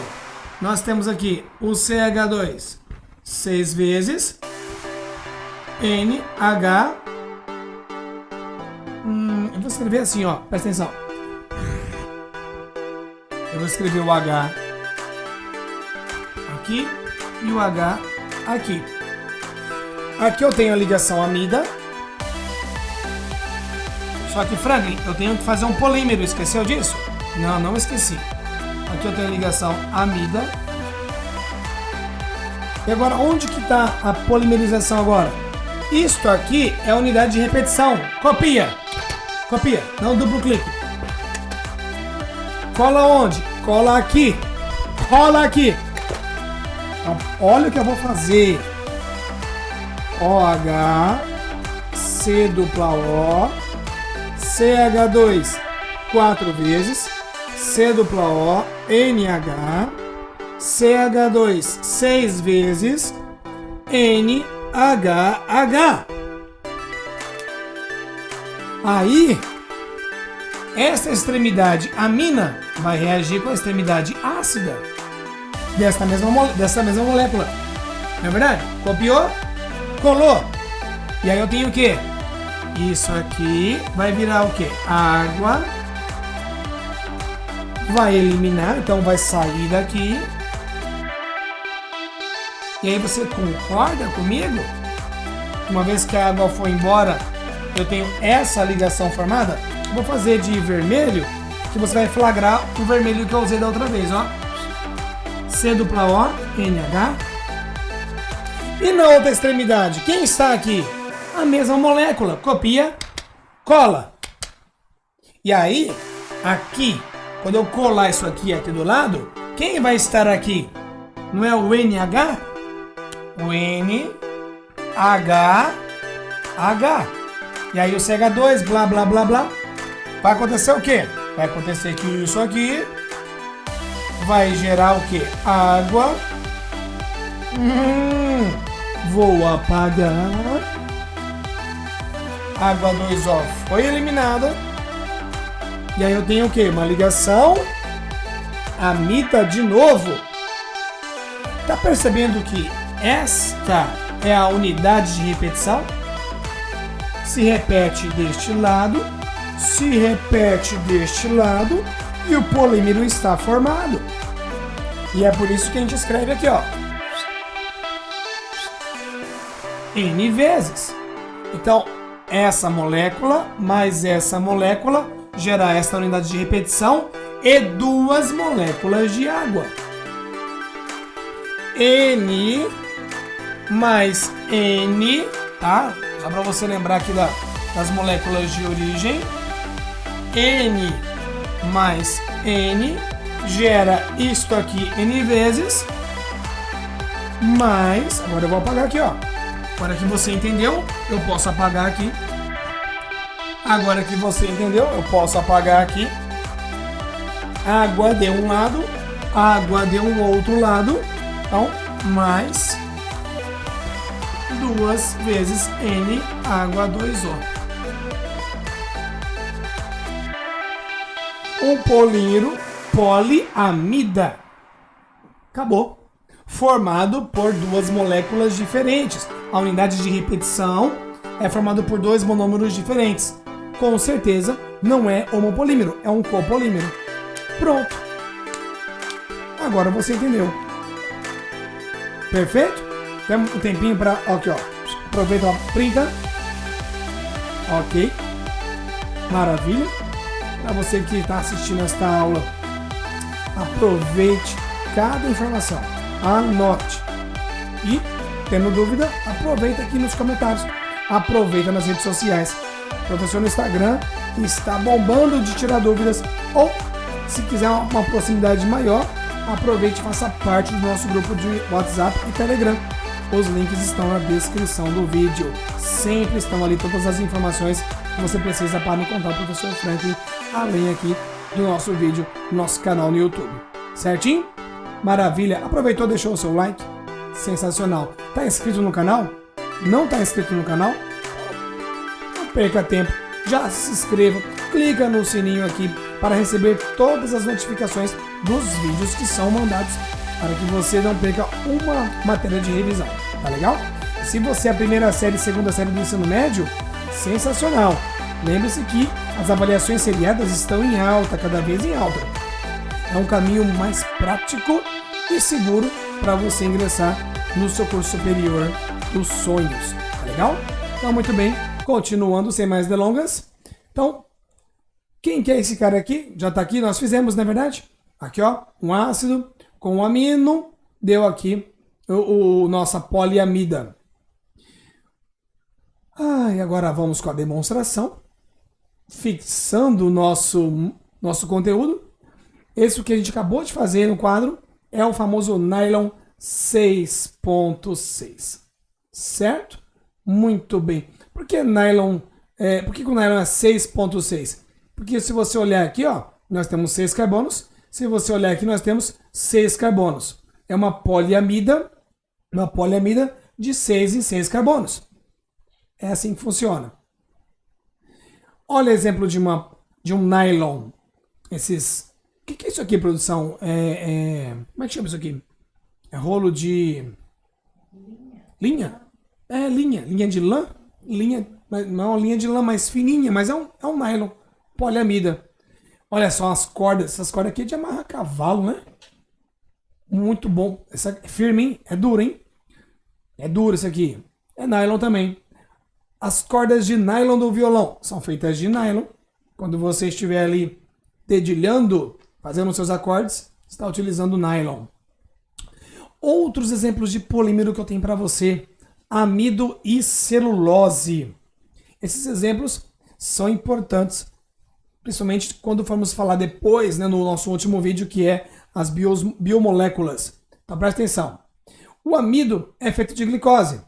nós temos aqui o CH2 6 vezes NH. Eu vou escrever assim, ó. Presta atenção. Eu vou escrever o H aqui e o H aqui. Aqui eu tenho a ligação amida. Só que, Franklin, eu tenho que fazer um polímero. Esqueceu disso? Não, não esqueci. Aqui eu tenho a ligação amida. E agora, onde que está a polimerização agora? Isto aqui é a unidade de repetição. Copia. Copia. Não duplo clique. Cola onde? Cola aqui. Cola aqui. Então, olha o que eu vou fazer. OH, C dupla O, CH2 4 vezes, C dupla O, NH, CH2 6 vezes, NHH. Aí, essa extremidade amina vai reagir com a extremidade ácida dessa mesma molécula. Não é verdade? Copiou? Colou. E aí eu tenho o quê? Isso aqui vai virar o quê? Água. Vai eliminar, então vai sair daqui. E aí você concorda comigo? Uma vez que a água for embora, eu tenho essa ligação formada. Eu vou fazer de vermelho, que você vai flagrar o vermelho que eu usei da outra vez, ó. C dupla O, NH. E na outra extremidade, quem está aqui? A mesma molécula. Copia, cola. E aí, aqui, quando eu colar isso aqui do lado, quem vai estar aqui? Não é o NH? O NH. E aí o CH2, blá, blá, blá, blá. Vai acontecer o quê? Vai acontecer que isso aqui vai gerar o quê? Água. Vou apagar. Água 2O foi eliminada. E aí eu tenho o quê? Uma ligação amida de novo. Tá percebendo que esta é a unidade de repetição? Se repete deste lado, se repete deste lado e o polímero está formado. E é por isso que a gente escreve aqui, ó. N vezes. Então, essa molécula mais essa molécula gera esta unidade de repetição e 2 moléculas de água. N mais N, tá? Só para você lembrar aqui das moléculas de origem. N mais N gera isto aqui N vezes, mais, agora eu vou apagar aqui, ó. Agora que você entendeu, eu posso apagar aqui. Agora que você entendeu, eu posso apagar aqui. Água de um lado, água de um outro lado. Então, mais 2 vezes N, água 2O. Um polímero poliamida. Acabou. Formado por 2 moléculas diferentes. A unidade de repetição é formada por 2 monômeros diferentes. Com certeza não é homopolímero, é um copolímero. Pronto. Agora você entendeu. Perfeito? Tem um tempinho para... Aqui, ó. Aproveita, ó, printa. Ok. Maravilha. Para você que está assistindo esta aula, aproveite cada informação. Anote. E, tendo dúvida, aproveita aqui nos comentários. Aproveita nas redes sociais. O professor no Instagram está bombando de tirar dúvidas. Ou, se quiser uma proximidade maior, aproveite e faça parte do nosso grupo de WhatsApp e Telegram. Os links estão na descrição do vídeo. Sempre estão ali todas as informações que você precisa para encontrar o professor Franklin, além aqui do nosso vídeo, nosso canal no YouTube. Certinho? Maravilha! Aproveitou, deixou o seu like? Sensacional! Tá inscrito no canal? Não tá inscrito no canal? Não perca tempo, já se inscreva, clica no sininho aqui para receber todas as notificações dos vídeos que são mandados, para que você não perca uma matéria de revisão, tá legal? Se você é a primeira série, segunda série do ensino médio, sensacional! Lembre-se que as avaliações seriadas estão em alta, cada vez em alta. É um caminho mais prático e seguro para você ingressar no seu curso superior dos sonhos, tá legal? Então, muito bem, continuando sem mais delongas. Então, quem que é esse cara aqui? Já tá aqui, nós fizemos, não é verdade? Aqui, ó, um ácido com um amino, deu aqui nossa poliamida. E agora vamos com a demonstração, fixando o nosso conteúdo. Esse que a gente acabou de fazer no quadro é o famoso nylon 6.6, certo? Muito bem. Por que nylon? Por que o nylon é 6.6? Porque se você olhar aqui, ó, nós temos 6 carbonos. Se você olhar aqui, nós temos 6 carbonos. É uma poliamida de 6 em 6 carbonos. É assim que funciona. Olha o exemplo de um nylon. Esses... O que é isso aqui, produção? Como é que chama isso aqui? É rolo de... Linha? É linha. Linha de lã? Linha... Não é uma linha de lã mais fininha, mas é um nylon. Poliamida. Olha só as cordas. Essas cordas aqui é de amarrar cavalo, né? Muito bom. Essa é firme, hein? É duro, hein? É duro isso aqui. É nylon também. As cordas de nylon do violão são feitas de nylon. Quando você estiver ali dedilhando, fazendo seus acordes, está utilizando nylon. Outros exemplos de polímero que eu tenho para você: amido e celulose. Esses exemplos são importantes principalmente quando formos falar depois, né, no nosso último vídeo, que é as biomoléculas. Então presta atenção. O amido é feito de glicose.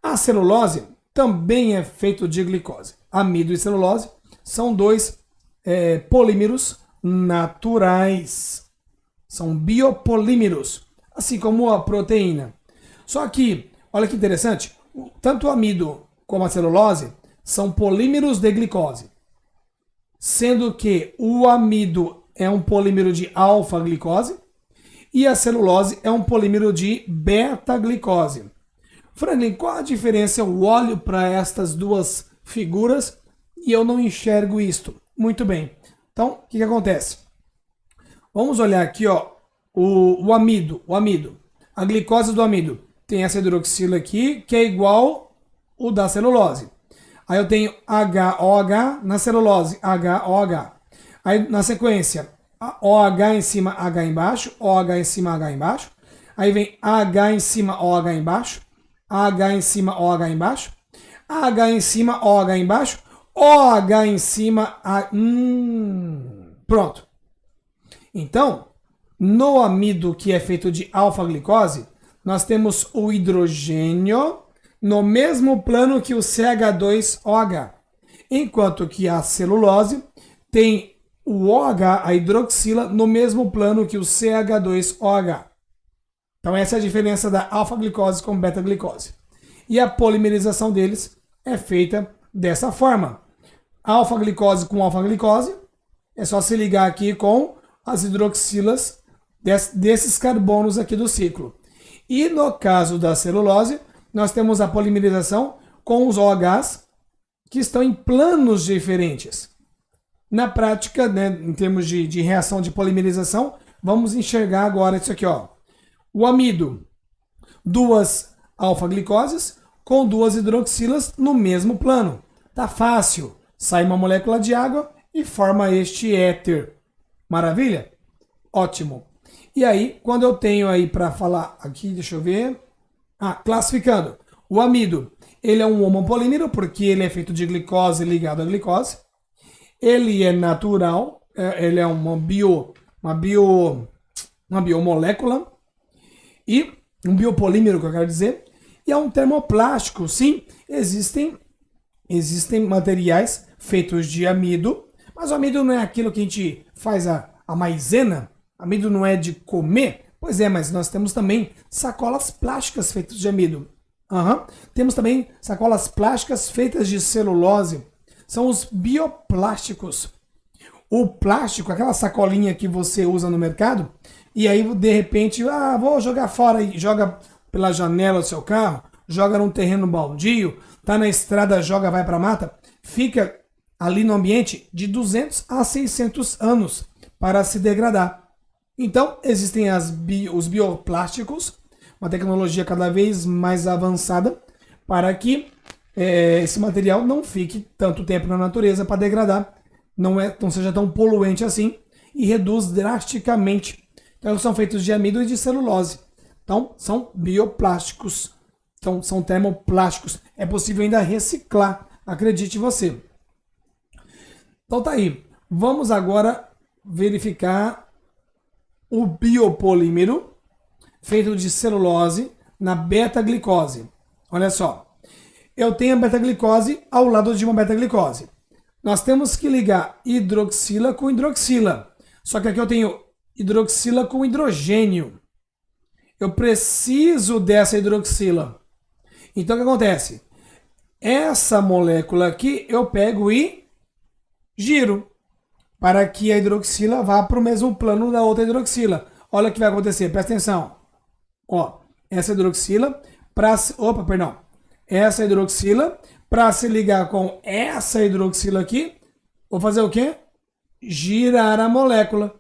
A celulose também é feito de glicose. Amido e celulose são dois polímeros naturais. São biopolímeros, assim como a proteína. Só que, olha que interessante, tanto o amido como a celulose são polímeros de glicose. Sendo que o amido é um polímero de alfa-glicose e a celulose é um polímero de beta-glicose. Franklin, qual a diferença? Eu olho para estas duas figuras e eu não enxergo isto. Muito bem. Então, o que acontece? Vamos olhar aqui, ó, o amido. A glicose do amido tem essa hidroxila aqui, que é igual o da celulose. Aí eu tenho HOH na celulose, HOH. Aí na sequência, OH em cima, H embaixo, OH em cima, H embaixo. Aí vem H em cima, OH embaixo, H em cima, OH embaixo, H em cima, OH embaixo, OH em cima, pronto. Então, no amido que é feito de alfa-glicose, nós temos o hidrogênio no mesmo plano que o CH2OH, enquanto que a celulose tem o OH, a hidroxila, no mesmo plano que o CH2OH. Então essa é a diferença da alfa-glicose com beta-glicose. E a polimerização deles é feita dessa forma. Alfa-glicose com alfa-glicose, é só se ligar aqui com as hidroxilas desses carbonos aqui do ciclo. E no caso da celulose, nós temos a polimerização com os OHs que estão em planos diferentes. Na prática, né, em termos de reação de polimerização, vamos enxergar agora isso aqui, ó. O amido, duas alfa-glicoses com duas hidroxilas no mesmo plano. Tá fácil. Sai uma molécula de água e forma este éter. Maravilha? Ótimo. E aí, quando eu tenho aí para falar aqui, deixa eu ver. Classificando. O amido, ele é um homopolímero porque ele é feito de glicose ligado à glicose. Ele é natural, ele é uma biomolécula e um biopolímero, que eu quero dizer. E é um termoplástico, sim. Existem materiais feitos de amido, mas o amido não é aquilo que a gente faz a maisena. Amido não é de comer. Pois é, mas nós temos também sacolas plásticas feitas de amido. Temos também sacolas plásticas feitas de celulose. São os bioplásticos. O plástico, aquela sacolinha que você usa no mercado, e aí de repente, vou jogar fora e joga pela janela do seu carro, joga num terreno baldio, tá na estrada, joga, vai pra mata, fica ali no ambiente de 200 a 600 anos para se degradar. Então, existem os bioplásticos, uma tecnologia cada vez mais avançada para que esse material não fique tanto tempo na natureza para degradar, não seja tão poluente assim e reduz drasticamente. Então, são feitos de amido e de celulose. Então, são bioplásticos, então, são termoplásticos. É possível ainda reciclar, acredite você. Então, tá aí. Vamos agora verificar o biopolímero feito de celulose na beta-glicose. Olha só, eu tenho a beta-glicose ao lado de uma beta-glicose. Nós temos que ligar hidroxila com hidroxila. Só que aqui eu tenho hidroxila com hidrogênio. Eu preciso dessa hidroxila. Então o que acontece? Essa molécula aqui eu pego e giro para que a hidroxila vá para o mesmo plano da outra hidroxila. Olha o que vai acontecer, presta atenção. Ó, essa hidroxila essa hidroxila para se ligar com essa hidroxila aqui, vou fazer o quê? Girar a molécula.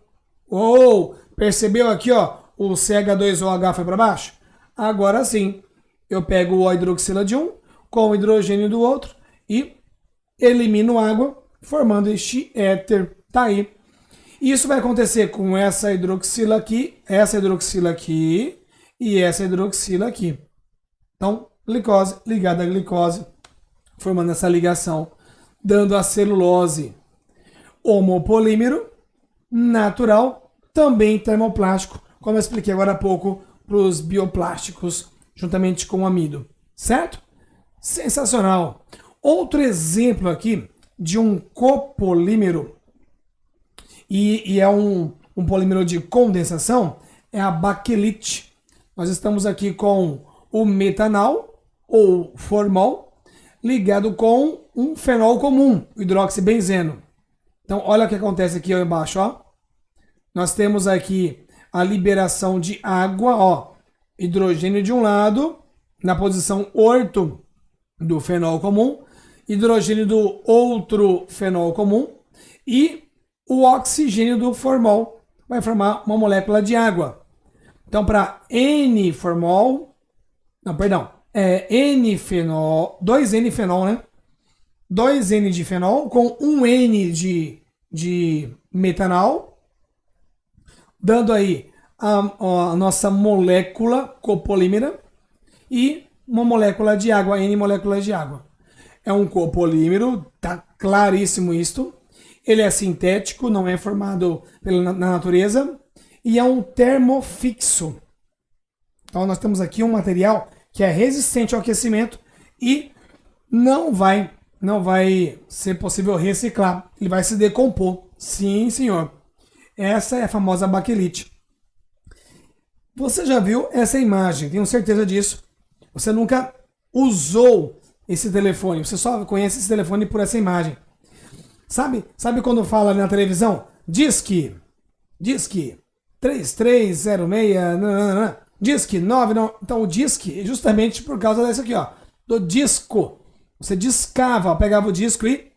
Percebeu aqui, ó, o CH2OH foi para baixo? Agora sim, eu pego a hidroxila de um com o hidrogênio do outro e elimino água, formando este éter. Tá aí. Isso vai acontecer com essa hidroxila aqui e essa hidroxila aqui. Então, glicose ligada à glicose, formando essa ligação, dando a celulose. homopolímero natural, também termoplástico, como eu expliquei agora há pouco para os bioplásticos, juntamente com o amido, certo? Sensacional! Outro exemplo aqui de um copolímero, e é um polímero de condensação, é a baquelite. Nós estamos aqui com o metanal, ou formol, ligado com um fenol comum, o hidroxibenzeno. Então, olha o que acontece aqui embaixo, ó. Nós temos aqui a liberação de água, ó, hidrogênio de um lado, na posição orto do fenol comum, hidrogênio do outro fenol comum e o oxigênio do formol vai formar uma molécula de água. Então, para N-formol, não, perdão, N-fenol, 2N-fenol, né? 2N de fenol com 1N de metanal, dando aí a nossa molécula copolímera e uma molécula de água, N moléculas de água. É um copolímero, tá claríssimo isto. Ele é sintético, não é formado na natureza e é um termofixo. Então nós temos aqui um material que é resistente ao aquecimento e não vai ser possível reciclar. Ele vai se decompor. Sim, senhor. Essa é a famosa baquelite. Você já viu essa imagem, tenho certeza disso. Você nunca usou esse telefone, você só conhece esse telefone por essa imagem. Sabe quando fala na televisão? Disque 3306, disque 99. Então o disque é justamente por causa desse aqui, ó, do disco. Você discava, pegava o disco e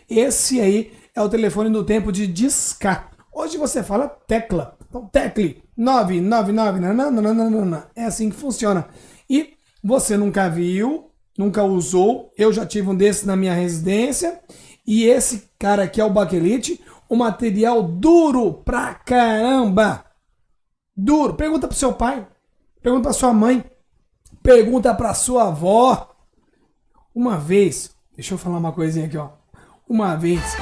esse aí é o telefone do tempo de discar. Hoje você fala tecla. Então, tecle 999, é assim que funciona. E você nunca viu, nunca usou, eu já tive um desses na minha residência, e esse cara aqui é o baquelite, um material duro pra caramba. Duro. Pergunta pro seu pai, pergunta pra sua mãe, pergunta pra sua avó. Uma vez, deixa eu falar uma coisinha aqui, ó. Uma vez,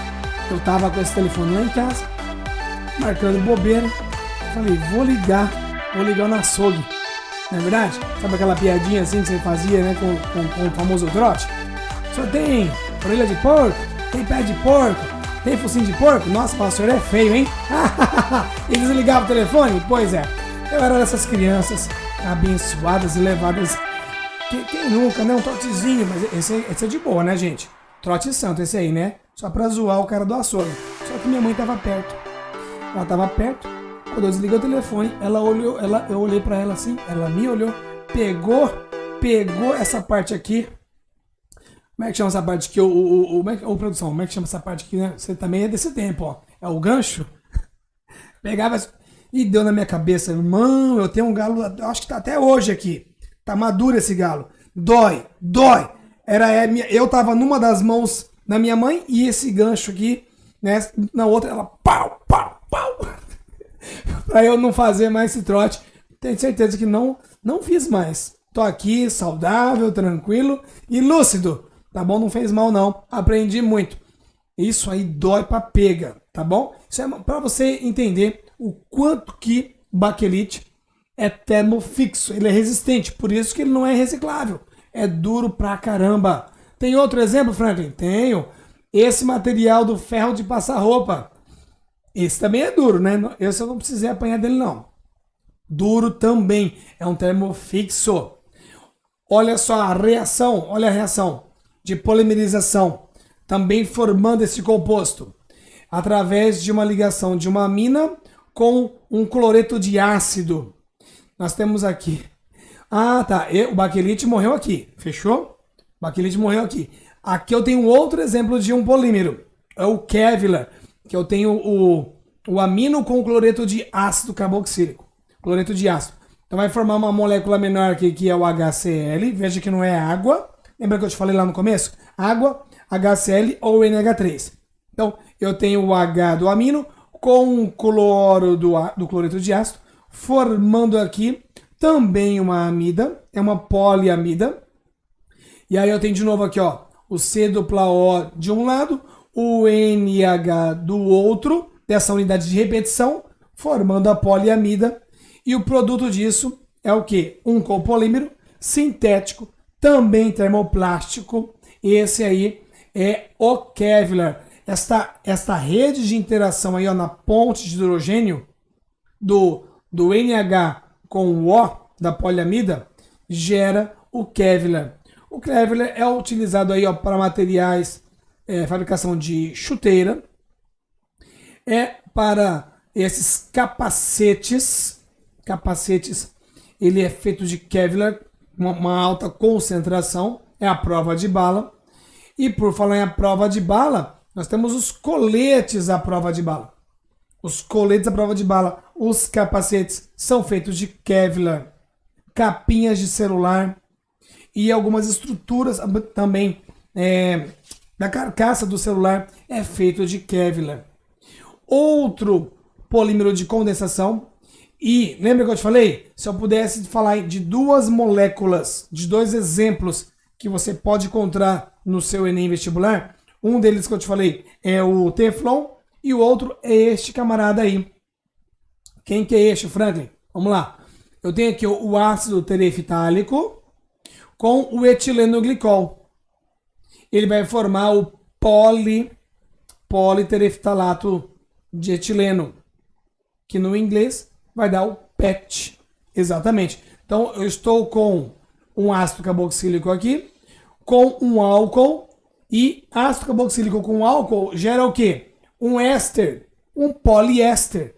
eu tava com esse telefone lá em casa, marcando bobeira. Falei, vou ligar no açougue. Não é verdade? Sabe aquela piadinha assim que você fazia, né, com o famoso trote? O senhor tem orelha de porco? Tem pé de porco? Tem focinho de porco? Nossa, o senhor é feio, hein? E desligava o telefone? Pois é. Eu era dessas crianças abençoadas e levadas. Quem nunca, né? Um trotezinho. Mas esse é de boa, né, gente? Trote santo esse aí, né? Só pra zoar o cara do açougue. Só que minha mãe tava perto. Ela tava perto. Quando eu desliguei o telefone, eu olhei pra ela assim, ela me olhou, pegou essa parte aqui. Como é que chama essa parte aqui? Produção, como é que chama essa parte aqui, né? Você também é desse tempo, ó. É o gancho. Pegava e deu na minha cabeça. Irmão, eu tenho um galo, acho que tá até hoje aqui. Tá maduro esse galo. Dói. Eu tava numa das mãos da minha mãe e esse gancho aqui, né? Na outra, ela pau. Pra eu não fazer mais esse trote. Tenho certeza que não fiz mais. Tô aqui, saudável, tranquilo e lúcido. Tá bom? Não fez mal não. Aprendi muito. Isso aí dói pra pega, tá bom? Isso é pra você entender o quanto que baquelite é termofixo. Ele é resistente, por isso que ele não é reciclável. É duro pra caramba. Tem outro exemplo, Franklin? Tenho. Esse material do ferro de passar roupa. Esse também é duro, né? Esse eu não precisei apanhar dele, não. Duro também. É um termofixo. Olha só a reação. Olha a reação de polimerização. Também formando esse composto. Através de uma ligação de uma amina com um cloreto de ácido. Nós temos aqui. Ah, tá. O baquelite morreu aqui. Fechou? O baquelite morreu aqui. Aqui eu tenho outro exemplo de um polímero. É o Kevlar. Que eu tenho o amino com cloreto de ácido carboxílico. Cloreto de ácido. Então vai formar uma molécula menor aqui, que é o HCl. Veja que não é água. Lembra que eu te falei lá no começo? Água, HCl ou NH3. Então eu tenho o H do amino com o cloro do cloreto de ácido, formando aqui também uma amida. É uma poliamida. E aí eu tenho de novo aqui, ó, o C dupla O de um lado, o NH do outro, dessa unidade de repetição, formando a poliamida. E o produto disso é o quê? Um copolímero sintético, também termoplástico. Esse aí é o Kevlar. Esta rede de interação aí, ó, na ponte de hidrogênio do NH com o O da poliamida gera o Kevlar. O Kevlar é utilizado aí, ó, para materiais, fabricação de chuteira, para esses capacetes, ele é feito de Kevlar, uma alta concentração, é a prova de bala. E por falar em a prova de bala, nós temos os coletes à prova de bala. Os coletes à prova de bala, os capacetes são feitos de Kevlar, capinhas de celular e algumas estruturas também da carcaça do celular é feito de Kevlar. Outro polímero de condensação. E lembra que eu te falei? Se eu pudesse falar de duas moléculas, de dois exemplos que você pode encontrar no seu Enem vestibular, um deles que eu te falei é o Teflon e o outro é este camarada aí. Quem que é este, Franklin? Vamos lá. Eu tenho aqui o ácido tereftálico com o etileno glicol. Ele vai formar o politereftalato de etileno, que no inglês vai dar o PET. Exatamente. Então eu estou com um ácido carboxílico aqui, com um álcool, e ácido carboxílico com álcool gera o quê? Um éster, um poliéster.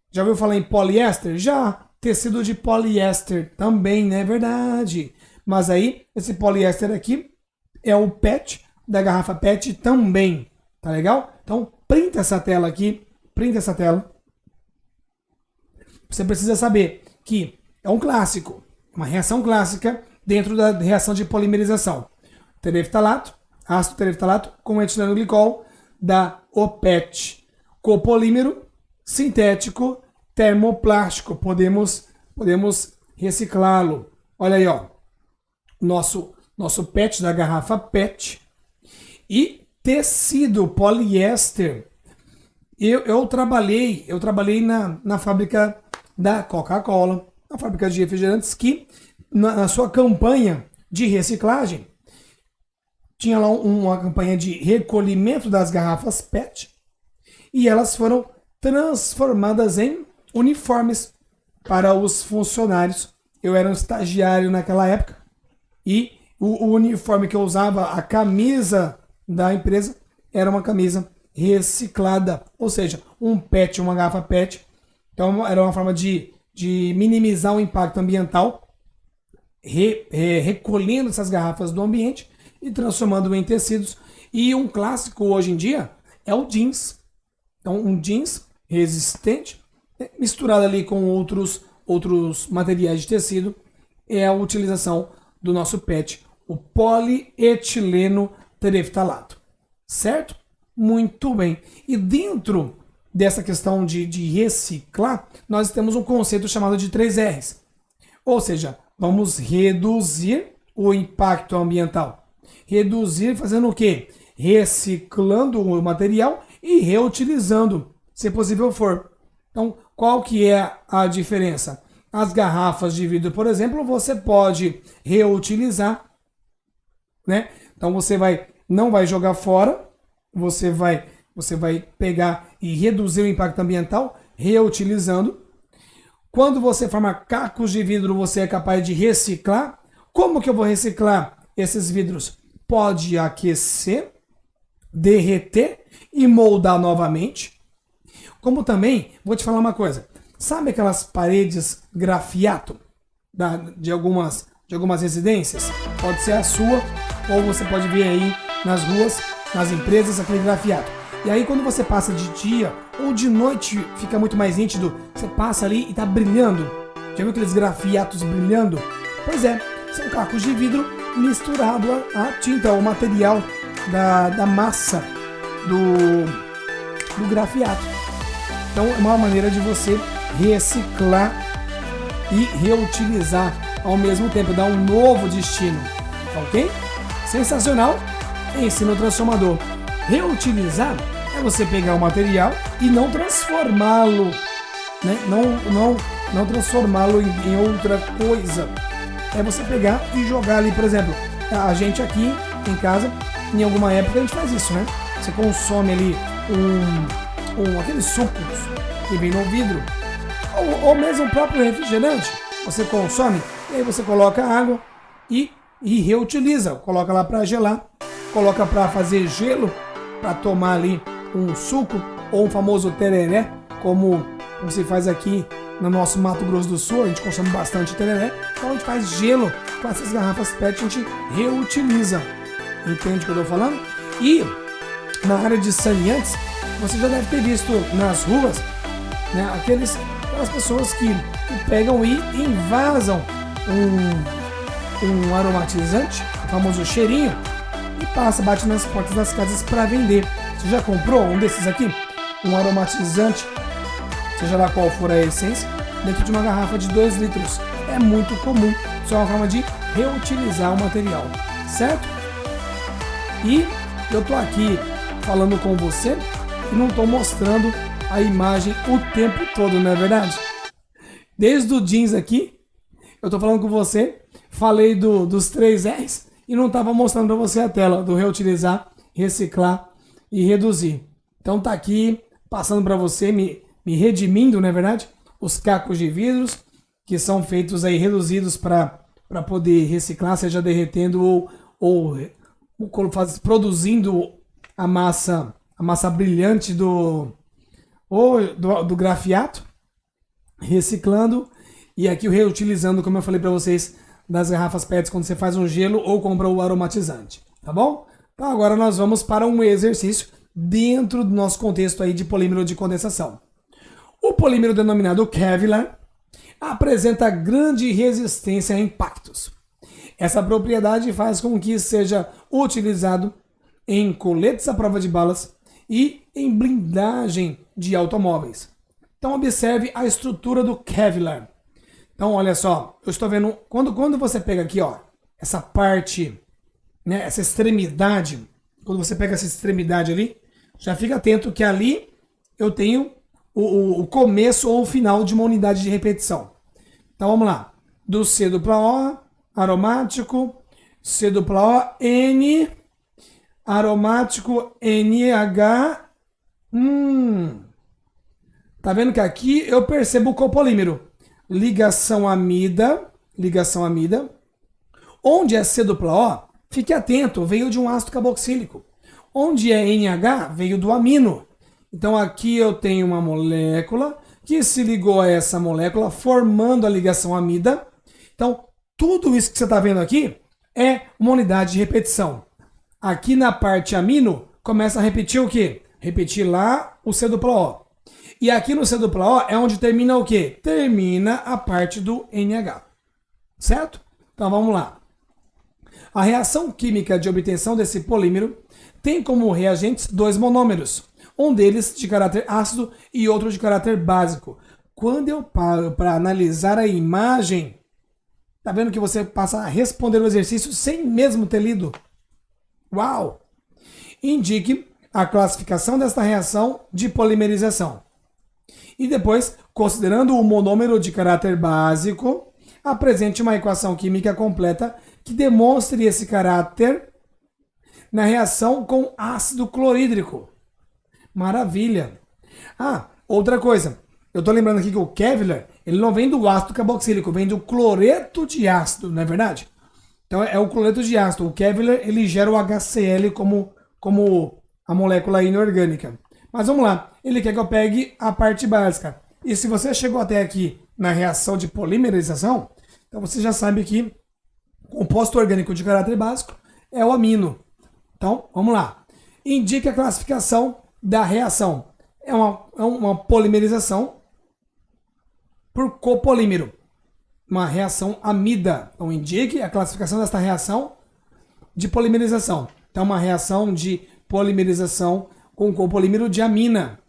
Já ouviu falar em poliéster? Já. Tecido de poliéster também, né? Verdade. Mas aí, esse poliéster aqui é o PET, da garrafa PET também. Tá legal? Então, printa essa tela aqui. Printa essa tela. Você precisa saber que é um clássico, uma reação clássica dentro da reação de polimerização. Tereftalato, ácido tereftalato com etileno glicol dá o PET. Copolímero sintético termoplástico. Podemos reciclá-lo. Olha aí, ó. Nosso PET da garrafa PET. E tecido poliéster. Eu trabalhei na fábrica da Coca-Cola, na fábrica de refrigerantes, que na sua campanha de reciclagem tinha lá uma campanha de recolhimento das garrafas PET e elas foram transformadas em uniformes para os funcionários. Eu era um estagiário naquela época e o uniforme que eu usava, a camisa da empresa, era uma camisa reciclada, ou seja, um PET, uma garrafa PET. Então era uma forma de minimizar o impacto ambiental, recolhendo essas garrafas do ambiente e transformando em tecidos. E um clássico hoje em dia é o jeans. Então um jeans resistente, misturado ali com outros materiais de tecido, é a utilização do nosso PET, o polietileno tereftalato. Certo? Muito bem. E dentro dessa questão de reciclar, nós temos um conceito chamado de 3Rs. Ou seja, vamos reduzir o impacto ambiental. Reduzir fazendo o quê? Reciclando o material e reutilizando, se possível for. Então, qual que é a diferença? As garrafas de vidro, por exemplo, você pode reutilizar, né? Então você não vai jogar fora, você vai pegar e reduzir o impacto ambiental reutilizando. Quando você forma cacos de vidro, você é capaz de reciclar. Como que eu vou reciclar esses vidros? Pode aquecer, derreter e moldar novamente. Como também, vou te falar uma coisa. Sabe aquelas paredes grafiato de algumas residências? Pode ser a sua, ou você pode ver aí nas ruas, nas empresas, aquele grafiato. E aí quando você passa de dia ou de noite, fica muito mais nítido. Você passa ali e tá brilhando. Já viu aqueles grafiatos brilhando? Pois é, são cacos de vidro misturado à tinta, ao material da massa do grafiato. Então é uma maneira de você reciclar e reutilizar ao mesmo tempo, dar um novo destino. Ok? Sensacional! Ensino transformador. Reutilizar é você pegar o material e não transformá-lo, né? Não transformá-lo em outra coisa. É você pegar e jogar ali, por exemplo, a gente aqui em casa, em alguma época a gente faz isso, né? Você consome ali aqueles sucos que vem no vidro, ou mesmo o próprio refrigerante, você consome, e aí você coloca água e reutiliza, coloca lá para gelar, coloca para fazer gelo, para tomar ali um suco ou um famoso tereré, como se faz aqui no nosso Mato Grosso do Sul, a gente consome bastante tereré, então a gente faz gelo com essas garrafas PET, a gente reutiliza. Entende o que eu estou falando? E na área de saneantes, você já deve ter visto nas ruas, né, aquelas pessoas que pegam e invasam um aromatizante, o famoso cheirinho, e bate nas portas das casas para vender. Você já comprou um desses aqui? Um aromatizante, seja lá qual for a essência, dentro de uma garrafa de 2 litros. É muito comum. Isso é uma forma de reutilizar o material, certo? E eu tô aqui falando com você e não tô mostrando a imagem o tempo todo, não é verdade? Desde o jeans aqui, eu tô falando com você, falei dos 3 R's e não tava mostrando para você a tela do reutilizar, reciclar e reduzir. Então tá aqui passando para você, me redimindo, não é verdade? Os cacos de vidros que são feitos aí, reduzidos para poder reciclar, seja derretendo ou produzindo a massa brilhante do grafiato, reciclando, e aqui o reutilizando, como eu falei para vocês, das garrafas PET quando você faz um gelo ou compra o aromatizante, tá bom? Então agora nós vamos para um exercício dentro do nosso contexto aí de polímero de condensação. O polímero denominado Kevlar apresenta grande resistência a impactos. Essa propriedade faz com que seja utilizado em coletes à prova de balas e em blindagem de automóveis. Então observe a estrutura do Kevlar. Então olha só, eu estou vendo, quando você pega aqui, ó, essa parte, né, essa extremidade, quando você pega essa extremidade ali, já fica atento que ali eu tenho o começo ou o final de uma unidade de repetição. Então vamos lá, do C dupla O, aromático, C dupla O, N, aromático, NH, tá vendo que aqui eu percebo o copolímero, ligação amida, onde é C dupla O, fique atento, veio de um ácido carboxílico, onde é NH, veio do amino. Então aqui eu tenho uma molécula que se ligou a essa molécula formando a ligação amida. Então tudo isso que você está vendo aqui é uma unidade de repetição. Aqui na parte amino começa a repetir o quê? Repetir lá o C dupla O. E aqui no C dupla O é onde termina o quê? Termina a parte do NH. Certo? Então vamos lá. A reação química de obtenção desse polímero tem como reagentes 2 monômeros. Um deles de caráter ácido e outro de caráter básico. Quando eu paro para analisar a imagem, tá vendo que você passa a responder o exercício sem mesmo ter lido? Uau! Indique a classificação desta reação de polimerização. E depois, considerando o monômero de caráter básico, apresente uma equação química completa que demonstre esse caráter na reação com ácido clorídrico. Maravilha! Outra coisa. Eu tô lembrando aqui que o Kevlar, ele não vem do ácido carboxílico, vem do cloreto de ácido, não é verdade? Então é o cloreto de ácido. O Kevlar, ele gera o HCl como a molécula inorgânica. Mas vamos lá. Ele quer que eu pegue a parte básica. E se você chegou até aqui na reação de polimerização, então você já sabe que o composto orgânico de caráter básico é o amino. Então, vamos lá. Indique a classificação da reação. É uma polimerização por copolímero. Uma reação amida. Então, indique a classificação desta reação de polimerização. Então, uma reação de polimerização com copolímero de amina.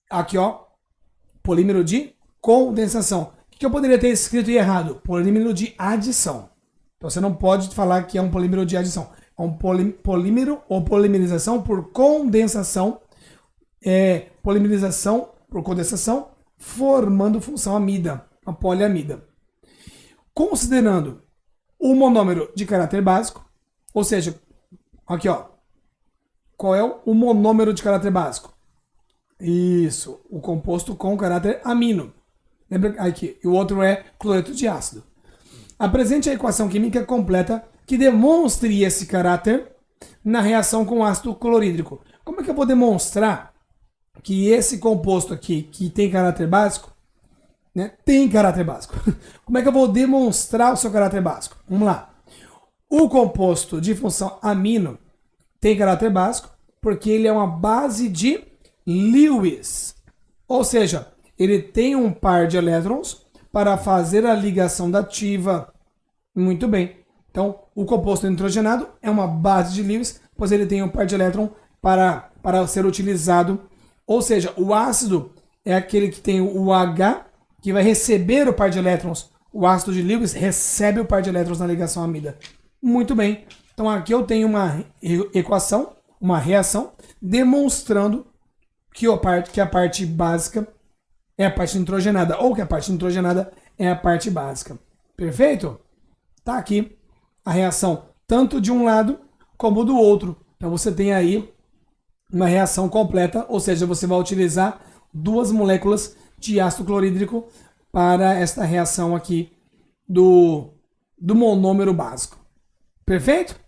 Aqui, ó, polímero de condensação. O que eu poderia ter escrito errado? Polímero de adição. Então, você não pode falar que é um polímero de adição. um polímero ou polimerização por condensação, polimerização por condensação, formando função amida, a poliamida. Considerando o monômero de caráter básico, ou seja, aqui ó, qual é o monômero de caráter básico? Isso, o composto com caráter amino. Lembra aqui, e o outro é cloreto de ácido. Apresente a equação química completa que demonstre esse caráter na reação com ácido clorídrico. Como é que eu vou demonstrar que esse composto aqui, que tem caráter básico, né, tem caráter básico? Como é que eu vou demonstrar o seu caráter básico? Vamos lá. O composto de função amino tem caráter básico porque ele é uma base de Lewis. Ou seja, ele tem um par de elétrons para fazer a ligação dativa. Muito bem. Então, o composto nitrogenado é uma base de Lewis, pois ele tem um par de elétrons para ser utilizado. Ou seja, o ácido é aquele que tem o H, que vai receber o par de elétrons. O ácido de Lewis recebe o par de elétrons na ligação amida. Muito bem. Então, aqui eu tenho uma equação, uma reação, demonstrando que a parte básica é a parte nitrogenada, ou que a parte nitrogenada é a parte básica. Perfeito? Tá aqui a reação tanto de um lado como do outro. Então você tem aí uma reação completa, ou seja, você vai utilizar duas moléculas de ácido clorídrico para esta reação aqui do monômero básico. Perfeito?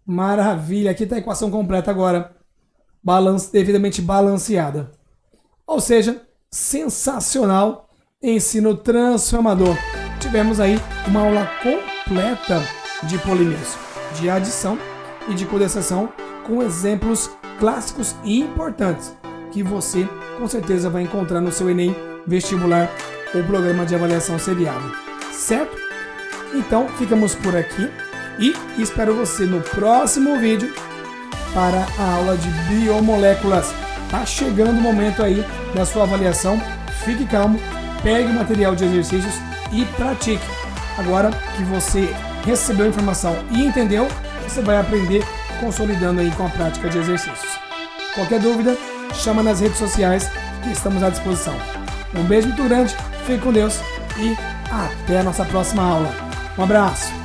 Maravilha, aqui está a equação completa agora, devidamente balanceada. Ou seja, sensacional, ensino transformador. Tivemos aí uma aula completa de polímeros, de adição e de condensação, com exemplos clássicos e importantes que você com certeza vai encontrar no seu Enem vestibular ou programa de avaliação seriado, certo? Então ficamos por aqui e espero você no próximo vídeo para a aula de biomoléculas. Tá chegando o momento aí da sua avaliação. Fique calmo, pegue o material de exercícios e pratique. Agora que você recebeu a informação e entendeu, você vai aprender consolidando aí com a prática de exercícios. Qualquer dúvida, chama nas redes sociais que estamos à disposição. Um beijo muito grande, fique com Deus e até a nossa próxima aula. Um abraço!